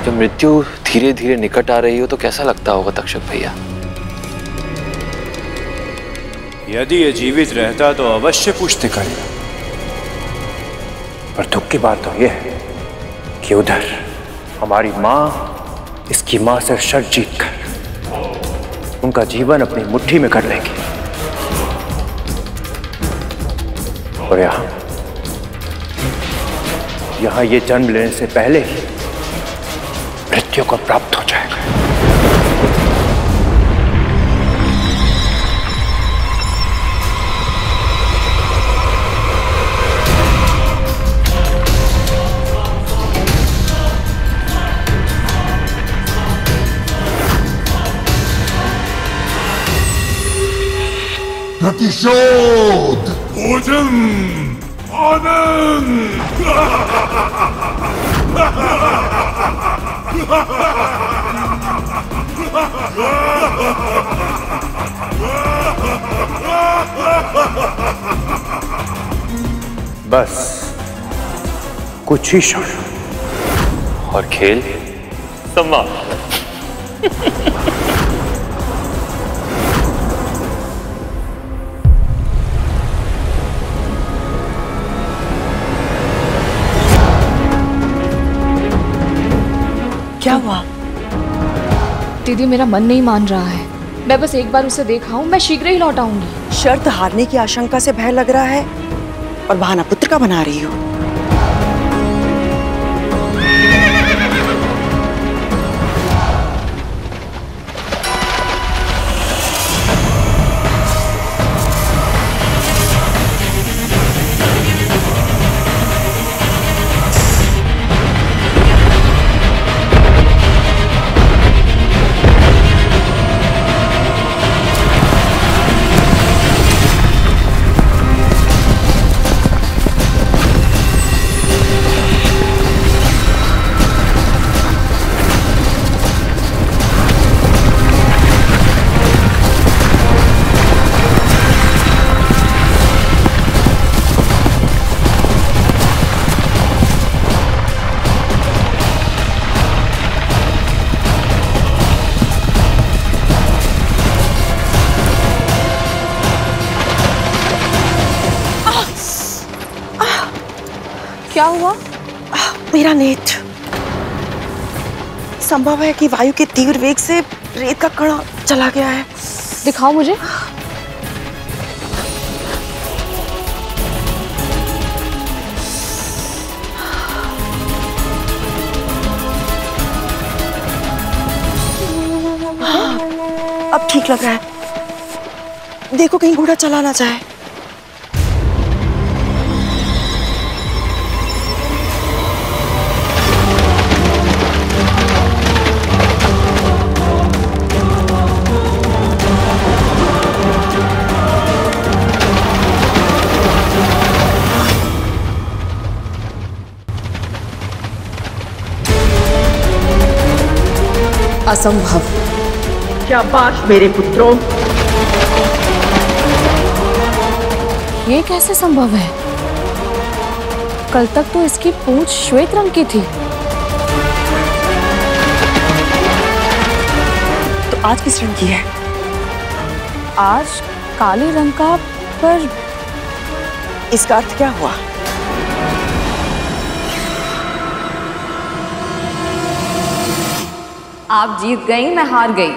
जब मृत्यु धीरे धीरे निकट आ रही हो तो कैसा लगता होगा तक्षक भैया? यदि ये जीवित रहता तो अवश्य पूछते करेगा, पर दुख की बात तो यह है कि उधर हमारी मां इसकी मां से शर्त जीत कर उनका जीवन अपनी मुट्ठी में कर लेंगे। और यहां ये जन्म लेने से पहले ही मृत्यु को प्राप्त हो जाएगा। प्रतिशोध, भोजन, आनंद। बस कुछ ही क्षण और खेल समाप्त। क्या हुआ? दीदी मेरा मन नहीं मान रहा है। मैं बस एक बार उसे देखा हूँ, मैं शीघ्र ही लौट आऊंगी। शर्त हारने की आशंका से भय लग रहा है और बहाना पुत्र का बना रही हो। क्या हुआ? मेरा नेत्र। संभव है कि वायु के तीव्र वेग से रेत का कण चला गया है। दिखाओ मुझे। अब ठीक लग रहा है। देखो कहीं घोड़ा चला ना जाए। असंभव। शाबाश मेरे पुत्रों। ये कैसे संभव है? कल तक तो इसकी पूंछ श्वेत रंग की थी। तो आज किस रंग की है? आज काले रंग का। पर इसका अर्थ क्या हुआ? आप जीत गई, मैं हार गई।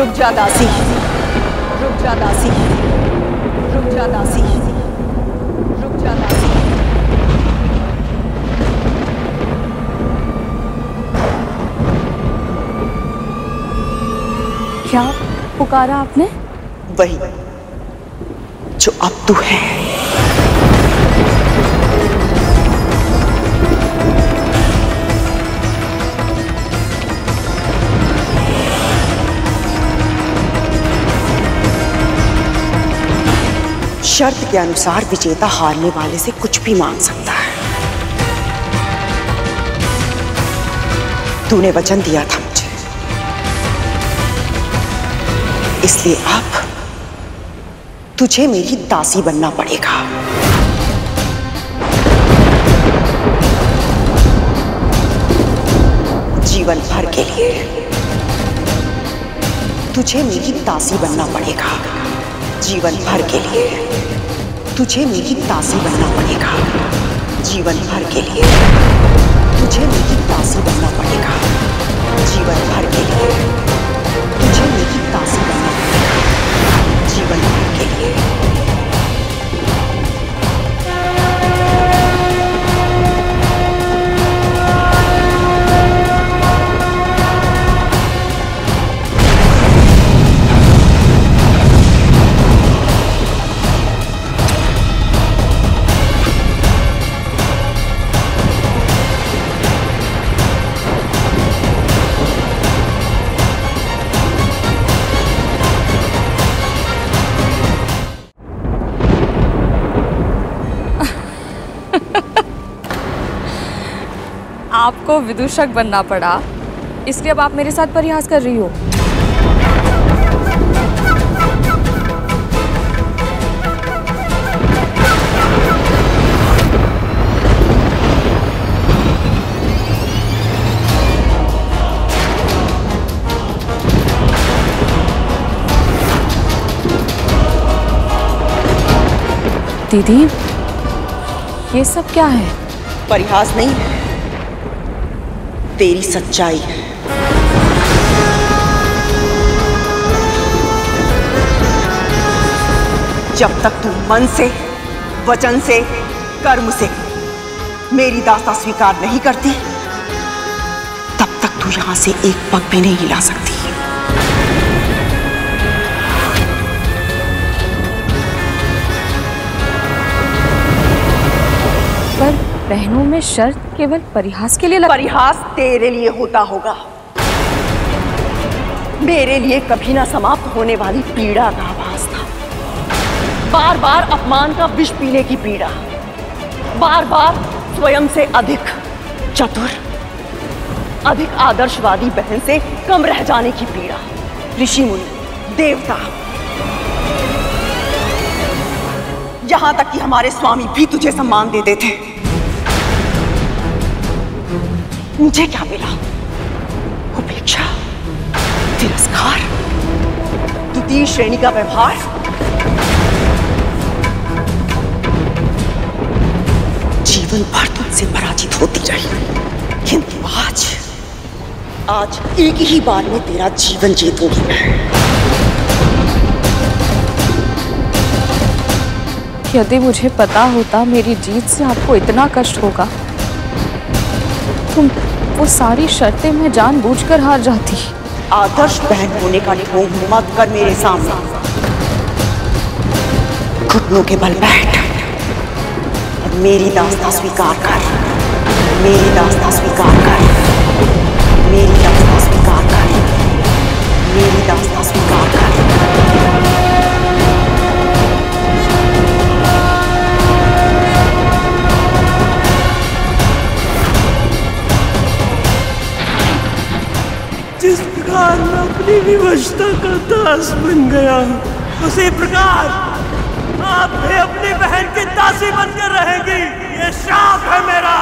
रुक जा दासी, रुक जा दासी, रुक जा दासी, रुक जा दासी। क्या पुकारा आपने? वही जो अब तू है। शर्त के अनुसार विजेता हारने वाले से कुछ भी मांग सकता है। तूने वचन दिया था मुझे, इसलिए अब तुझे मेरी दासी बनना पड़ेगा। जीवन भर के लिए तुझे मेरी दासी बनना पड़ेगा। जीवन भर के लिए तुझे मेरी दासी बनना पड़ेगा। जीवन भर के लिए तुझे मेरी दासी बनना पड़ेगा। जीवन भर के लिए तुझे मेरी दासी बनना पड़ेगा। जीवन भर के लिए। आपको विदूषक बनना पड़ा, इसलिए अब आप मेरे साथ परिहास कर रही हो। दीदी, ये सब क्या है? परिहास नहीं है, तेरी सच्चाई है। जब तक तू मन से, वचन से, कर्म से मेरी दास्ता स्वीकार नहीं करती, तब तक तू यहां से एक पग भी नहीं हिला सकती। पर बहनों में शर्त केवल परिहास के लिए परिहास तेरे लिए होता होगा, मेरे लिए कभी ना समाप्त होने वाली पीड़ा का आभास था। बार बार अपमान का विष पीने की पीड़ा, बार बार स्वयं से अधिक चतुर, अधिक आदर्शवादी बहन से कम रह जाने की पीड़ा। ऋषि मुनि, देवता, यहां तक कि हमारे स्वामी भी तुझे सम्मान देते थे। मुझे क्या मिला? उपेक्षा, तिरस्कार, द्वितीय श्रेणी का व्यवहार। जीवन भर तुमसे पराजित होती रही, किंतु आज एक ही बार में तेरा जीवन जीतूंगी मैं। यदि मुझे पता होता मेरी जीत से आपको इतना कष्ट होगा, तुम वो सारी शर्तें मैं जानबूझकर हार जाती। आदर्श बहन होने का ढोंग मत कर मेरे सामने। घुटनों के बल बैठ और मेरी दास्तां स्वीकार कर। मेरी दास्तां स्वीकार कर। मेरी दास्तां स्वीकार कर। मेरी दास्तां स्वीकार कर। जिस प्रकार मैं अपनी विवशता का दास बन गया, उसी प्रकार आप भी अपनी बहन की दासी बनकर रहेंगी। ये श्राप है मेरा।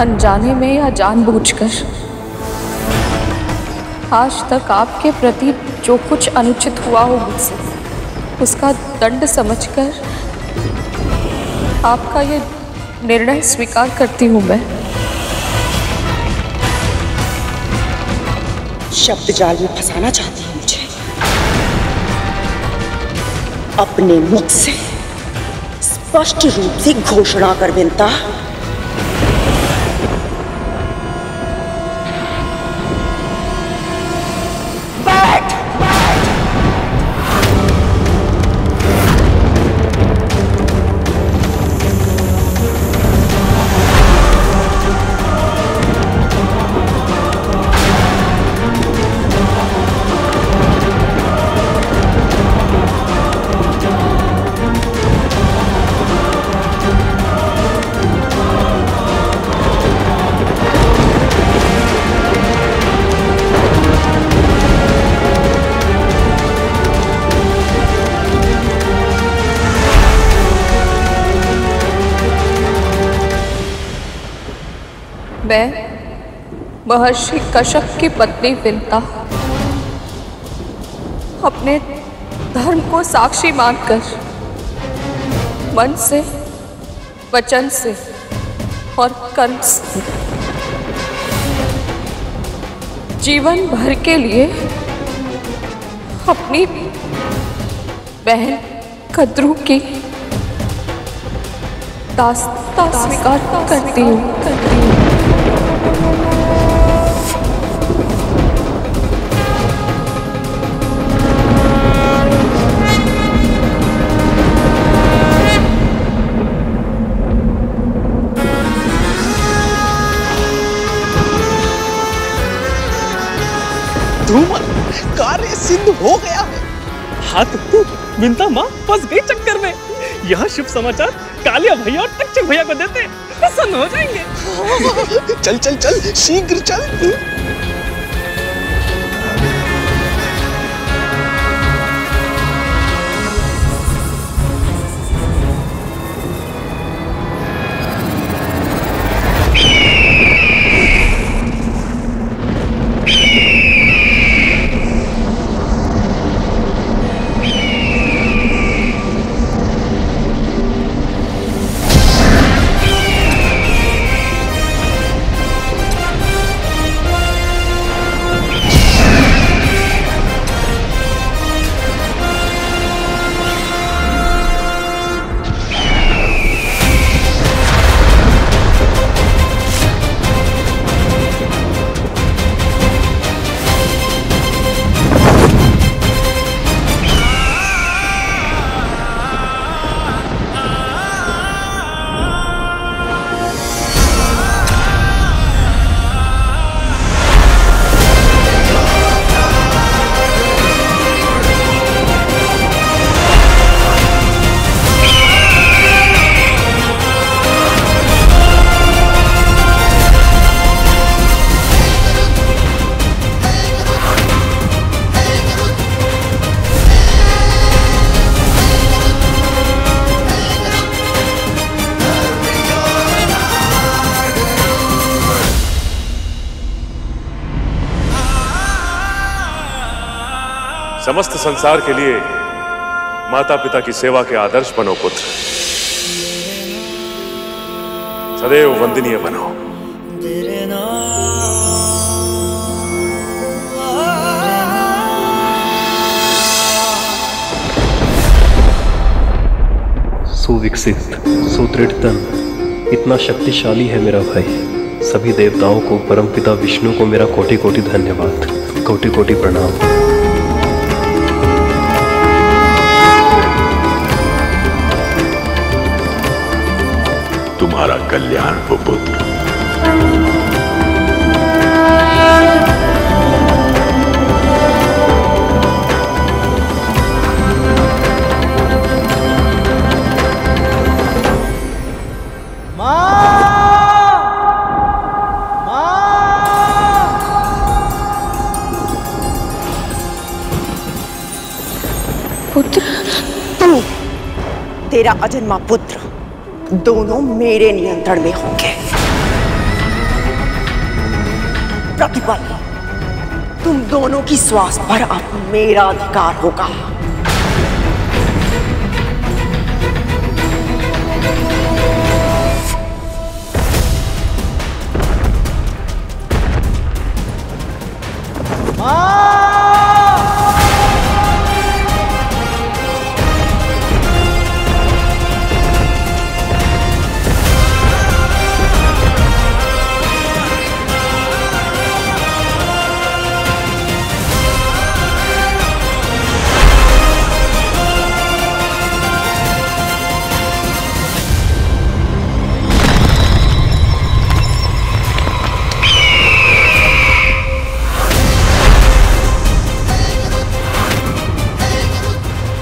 अनजाने में या जानबूझकर आज तक आपके प्रति जो कुछ अनुचित हुआ हो मुझसे, उसका दंड समझकर आपका ये निर्णय स्वीकार करती हूँ मैं। शब्द जाल में फंसाना चाहती है मुझे। अपने मुख से स्पष्ट रूप से घोषणा कर विनता। मैं महर्षि कश्यप की पत्नी विनता अपने धर्म को साक्षी मानकर मन से, वचन से और कर्म से जीवन भर के लिए अपनी बहन कद्रू की दास्ता स्वीकार करती हूँ। कार्य सिद्ध हो गया है। हाँ तो विनता माँ फंस गई चक्कर में। यह शुभ समाचार कालिया भैया और टच्चक भैया को देते प्रसन्न हो जाएंगे। चल चल चल शीघ्र चल। समस्त संसार के लिए माता पिता की सेवा के आदर्श बनो पुत्र, सदैव वंदनीय बनो। सुविकसित, सुदृढ़ तन, इतना शक्तिशाली है मेरा भाई। सभी देवताओं को, परमपिता विष्णु को मेरा कोटि कोटि धन्यवाद, कोटि कोटि प्रणाम। तुम्हारा कल्याण हो पुत्र। पुत्र, तू, तेरा अजन्मा पुत्र दोनों मेरे नियंत्रण में होंगे। प्रतिपल तुम दोनों की श्वास पर अब मेरा अधिकार होगा।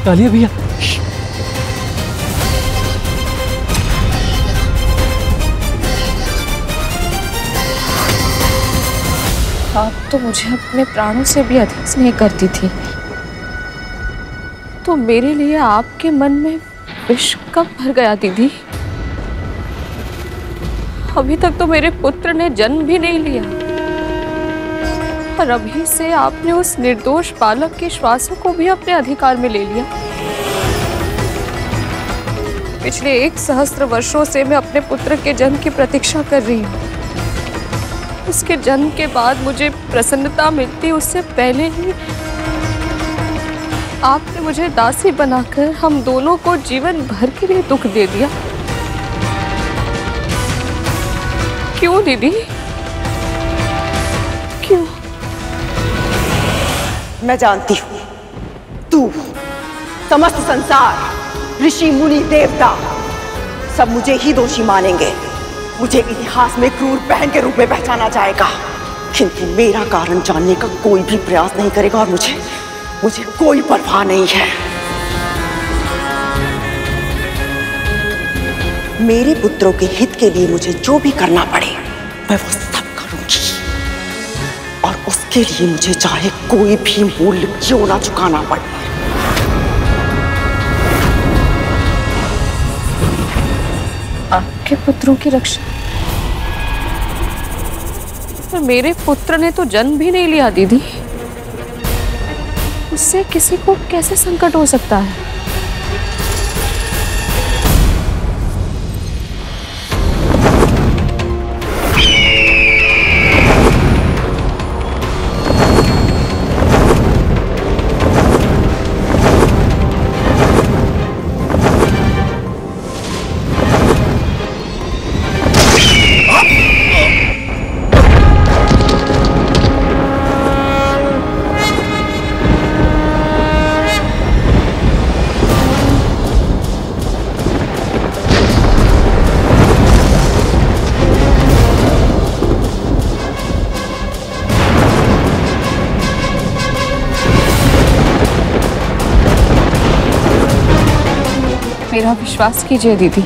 कालिया भैया, आप तो मुझे अपने प्राणों से भी अधिक स्नेह करती थी, तो मेरे लिए आपके मन में विष कब भर गया दीदी? अभी तक तो मेरे पुत्र ने जन्म भी नहीं लिया और अभी से आपने उस निर्दोष बालक के श्वासों को भी अपने अधिकार में ले लिया। पिछले 1,000 वर्षों से मैं अपने पुत्र के जन्म की प्रतीक्षा कर रही हूँ। उसके जन्म के बाद मुझे प्रसन्नता मिलती, उससे पहले ही आपने मुझे दासी बनाकर हम दोनों को जीवन भर के लिए दुख दे दिया। क्यों दीदी, क्यों? मैं जानती हूँ, तू, समस्त संसार, ऋषि मुनि देवता सब मुझे ही दोषी मानेंगे। मुझे इतिहास में क्रूर बहन के रूप में पहचाना जाएगा, किंतु मेरा कारण जानने का कोई भी प्रयास नहीं करेगा और मुझे कोई परवाह नहीं है। मेरे पुत्रों के हित के लिए मुझे जो भी करना पड़े मैं वो सब करूंगी, और उसके लिए मुझे चाहे कोई भी मूल्य क्यों ना चुकाना पड़े। आपके पुत्रों की रक्षा? पर मेरे पुत्र ने तो जन्म भी नहीं लिया दीदी, उससे किसी को कैसे संकट हो सकता है? मेरा विश्वास कीजिए दीदी,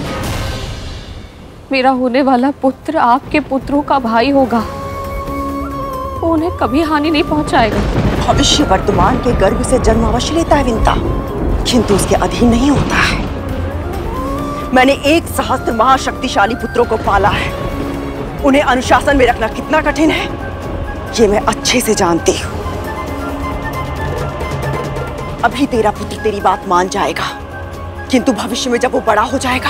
मेरा होने वाला पुत्र आपके पुत्रों का भाई होगा, वो उन्हें कभी हानि नहीं पहुंचाएगा। भविष्य वर्तमान के गर्भ से जन्म अवश्य लेता है विंता, किंतु उसके अधीन नहीं होता है। मैंने 1,000 महाशक्तिशाली पुत्रों को पाला है, उन्हें अनुशासन में रखना कितना कठिन है ये मैं अच्छे से जानती हूँ। अभी तेरा पुत्र तेरी बात मान जाएगा, किंतु भविष्य में जब वो बड़ा हो जाएगा,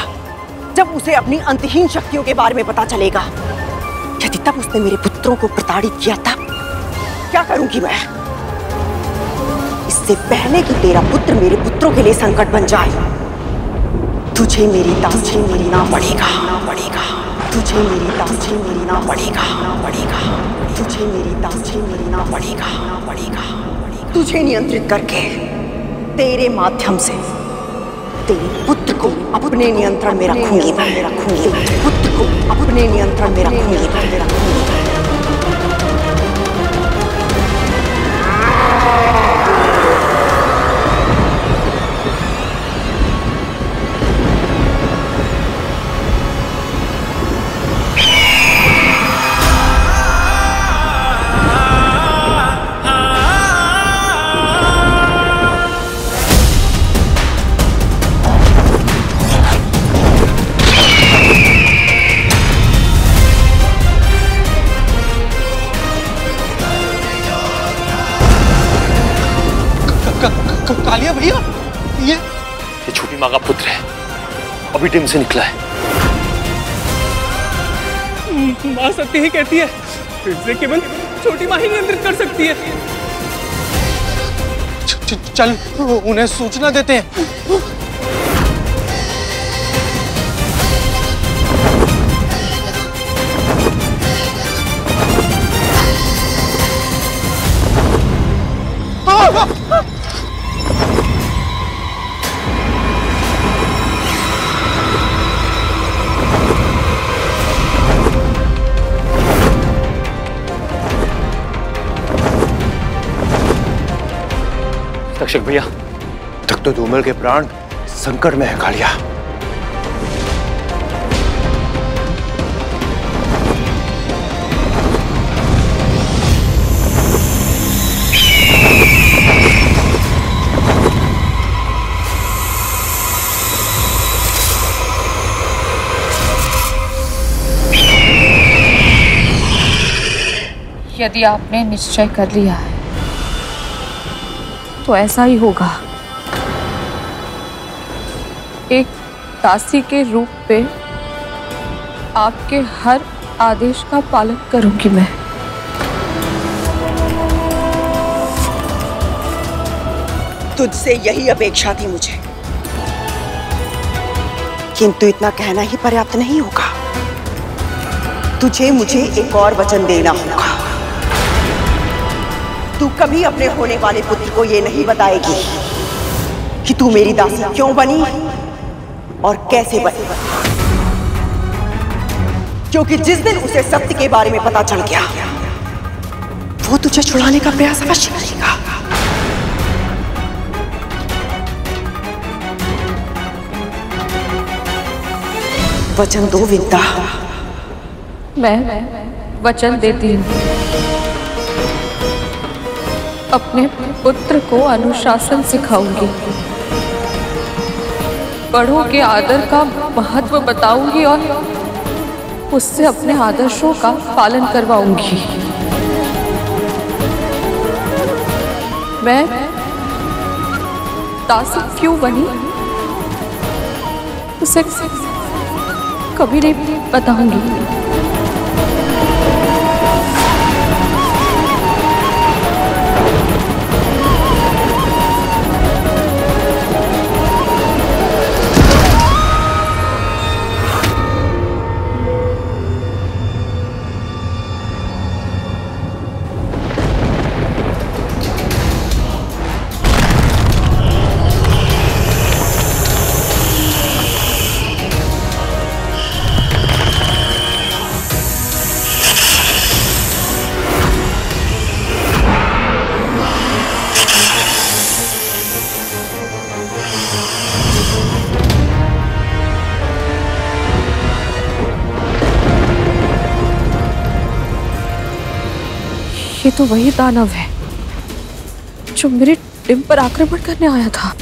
जब उसे अपनी अंतहीन शक्तियों के बारे में पता चलेगा, यदि तब उसने मेरे पुत्रों को प्रताड़ित किया तब क्या करूंगी मैं? इससे पहले कि तेरा पुत्र मेरे पुत्रों के लिए संकट बन जाए, तुझे मेरी दासी मिलना पड़ेगा, तुझे मेरी दासी मिलना पड़ेगा, तुझे मेरी दासी मिलना पड़ेगा। तुझे नियंत्रित करके तेरे माध्यम से तेरे पुत्र को अपने नियंत्रण में रखूंगी मैं, पुत्र को अपने नियंत्रण में रखूंगी मैं। भैया ये छोटी माँ का पुत्र है, अभी डिम से निकला है। माँ सत्य ही कहती है, इसे केवल छोटी माँ ही नियंत्रित कर सकती है। चल उन्हें सूचना देते हैं। तक्षक भैया, तक तो धूमल के प्राण संकट में है कालिया। यदि आपने निश्चय कर लिया है तो ऐसा ही होगा। एक दासी के रूप में आपके हर आदेश का पालन करूंगी मैं। तुझसे यही अपेक्षा थी मुझे, किंतु इतना कहना ही पर्याप्त नहीं होगा। तुझे मुझे एक और वचन देना होगा। तू कभी अपने होने वाले पुत्र को यह नहीं बताएगी कि तू मेरी दासी क्यों बनी और कैसे बनी, क्योंकि जिस दिन उसे सत्य के बारे में पता चल गया, वो तुझे छुड़ाने का प्रयास अवश्य करेगा। वचन दो विद्या। मैं वचन देती हूँ। अपने पुत्र को अनुशासन सिखाऊंगी, बड़ों के आदर का महत्व बताऊंगी और उससे अपने आदर्शों का पालन करवाऊंगी। मैं दासी क्यों बनी उसे कभी नहीं बताऊंगी। ये तो वही दानव है जो मेरे डिम पर आक्रमण करने आया था।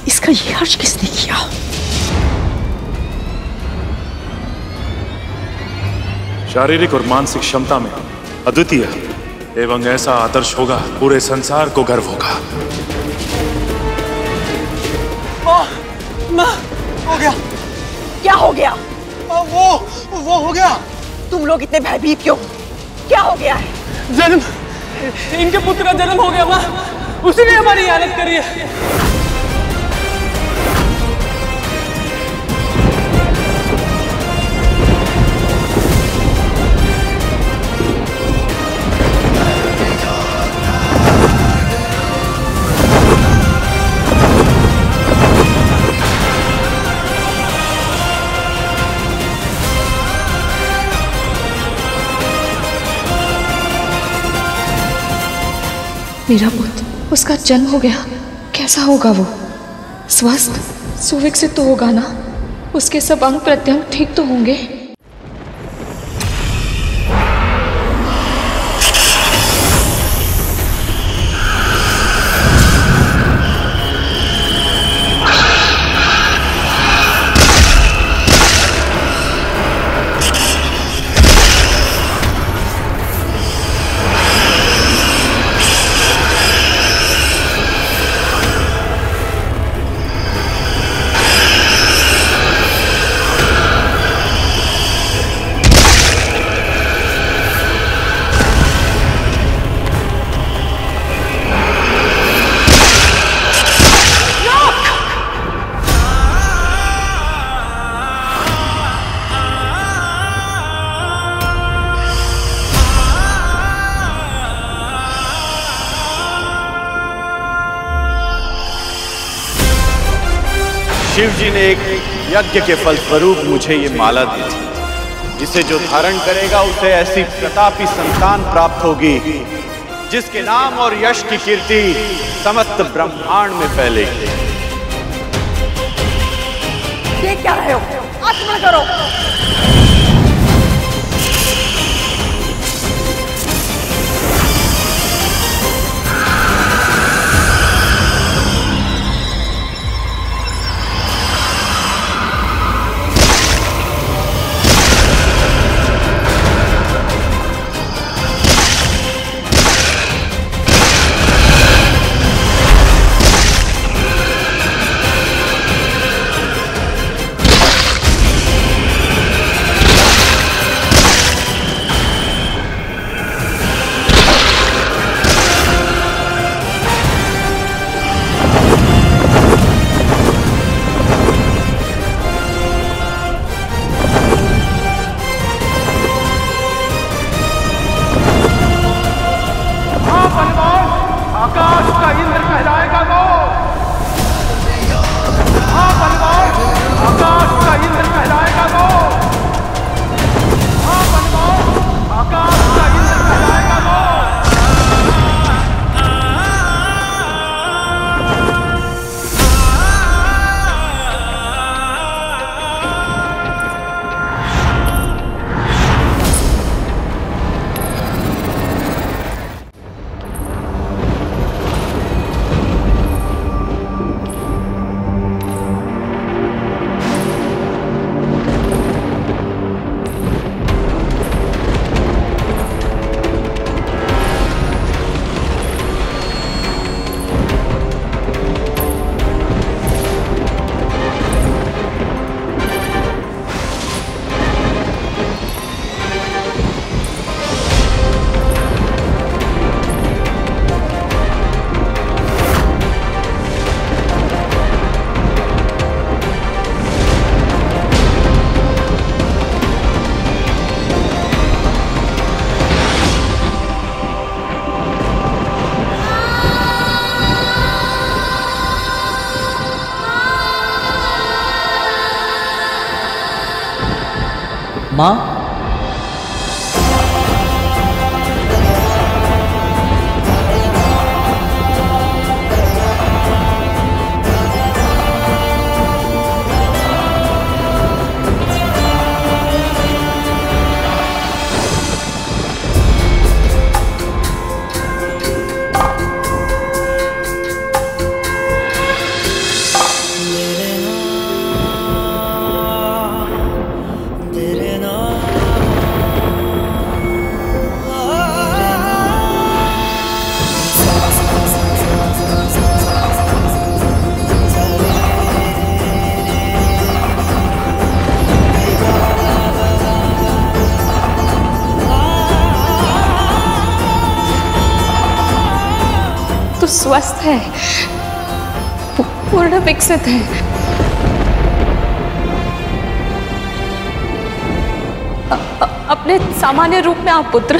इसका ये हर्ष किसने किया? शारीरिक और मानसिक क्षमता में अद्वितीय एवं ऐसा आदर्श होगा, पूरे संसार को गर्व होगा। माँ, हो गया। क्या हो गया? वो हो गया। तुम लोग इतने भयभीत क्यों? क्या हो गया है? जन्म, इनके पुत्र का जन्म हो गया माँ, उसी ने हमारी हालत करी है। मेरा पुत्र, उसका जन्म हो गया। कैसा होगा वो? स्वस्थ, सुविकसित तो होगा ना? उसके सब अंग प्रत्यंग ठीक तो होंगे? शिव जी ने एक यज्ञ के फलस्वरूप मुझे ये माला दी थी, जिसे जो धारण करेगा उसे ऐसी प्रतापी संतान प्राप्त होगी जिसके नाम और यश की कीर्ति समस्त ब्रह्मांड में फैलेगी। ये क्या रहे हो? आत्मा करो। माँ, स्वस्थ है, पूर्ण विकसित है। अपने सामान्य रूप में आप पुत्र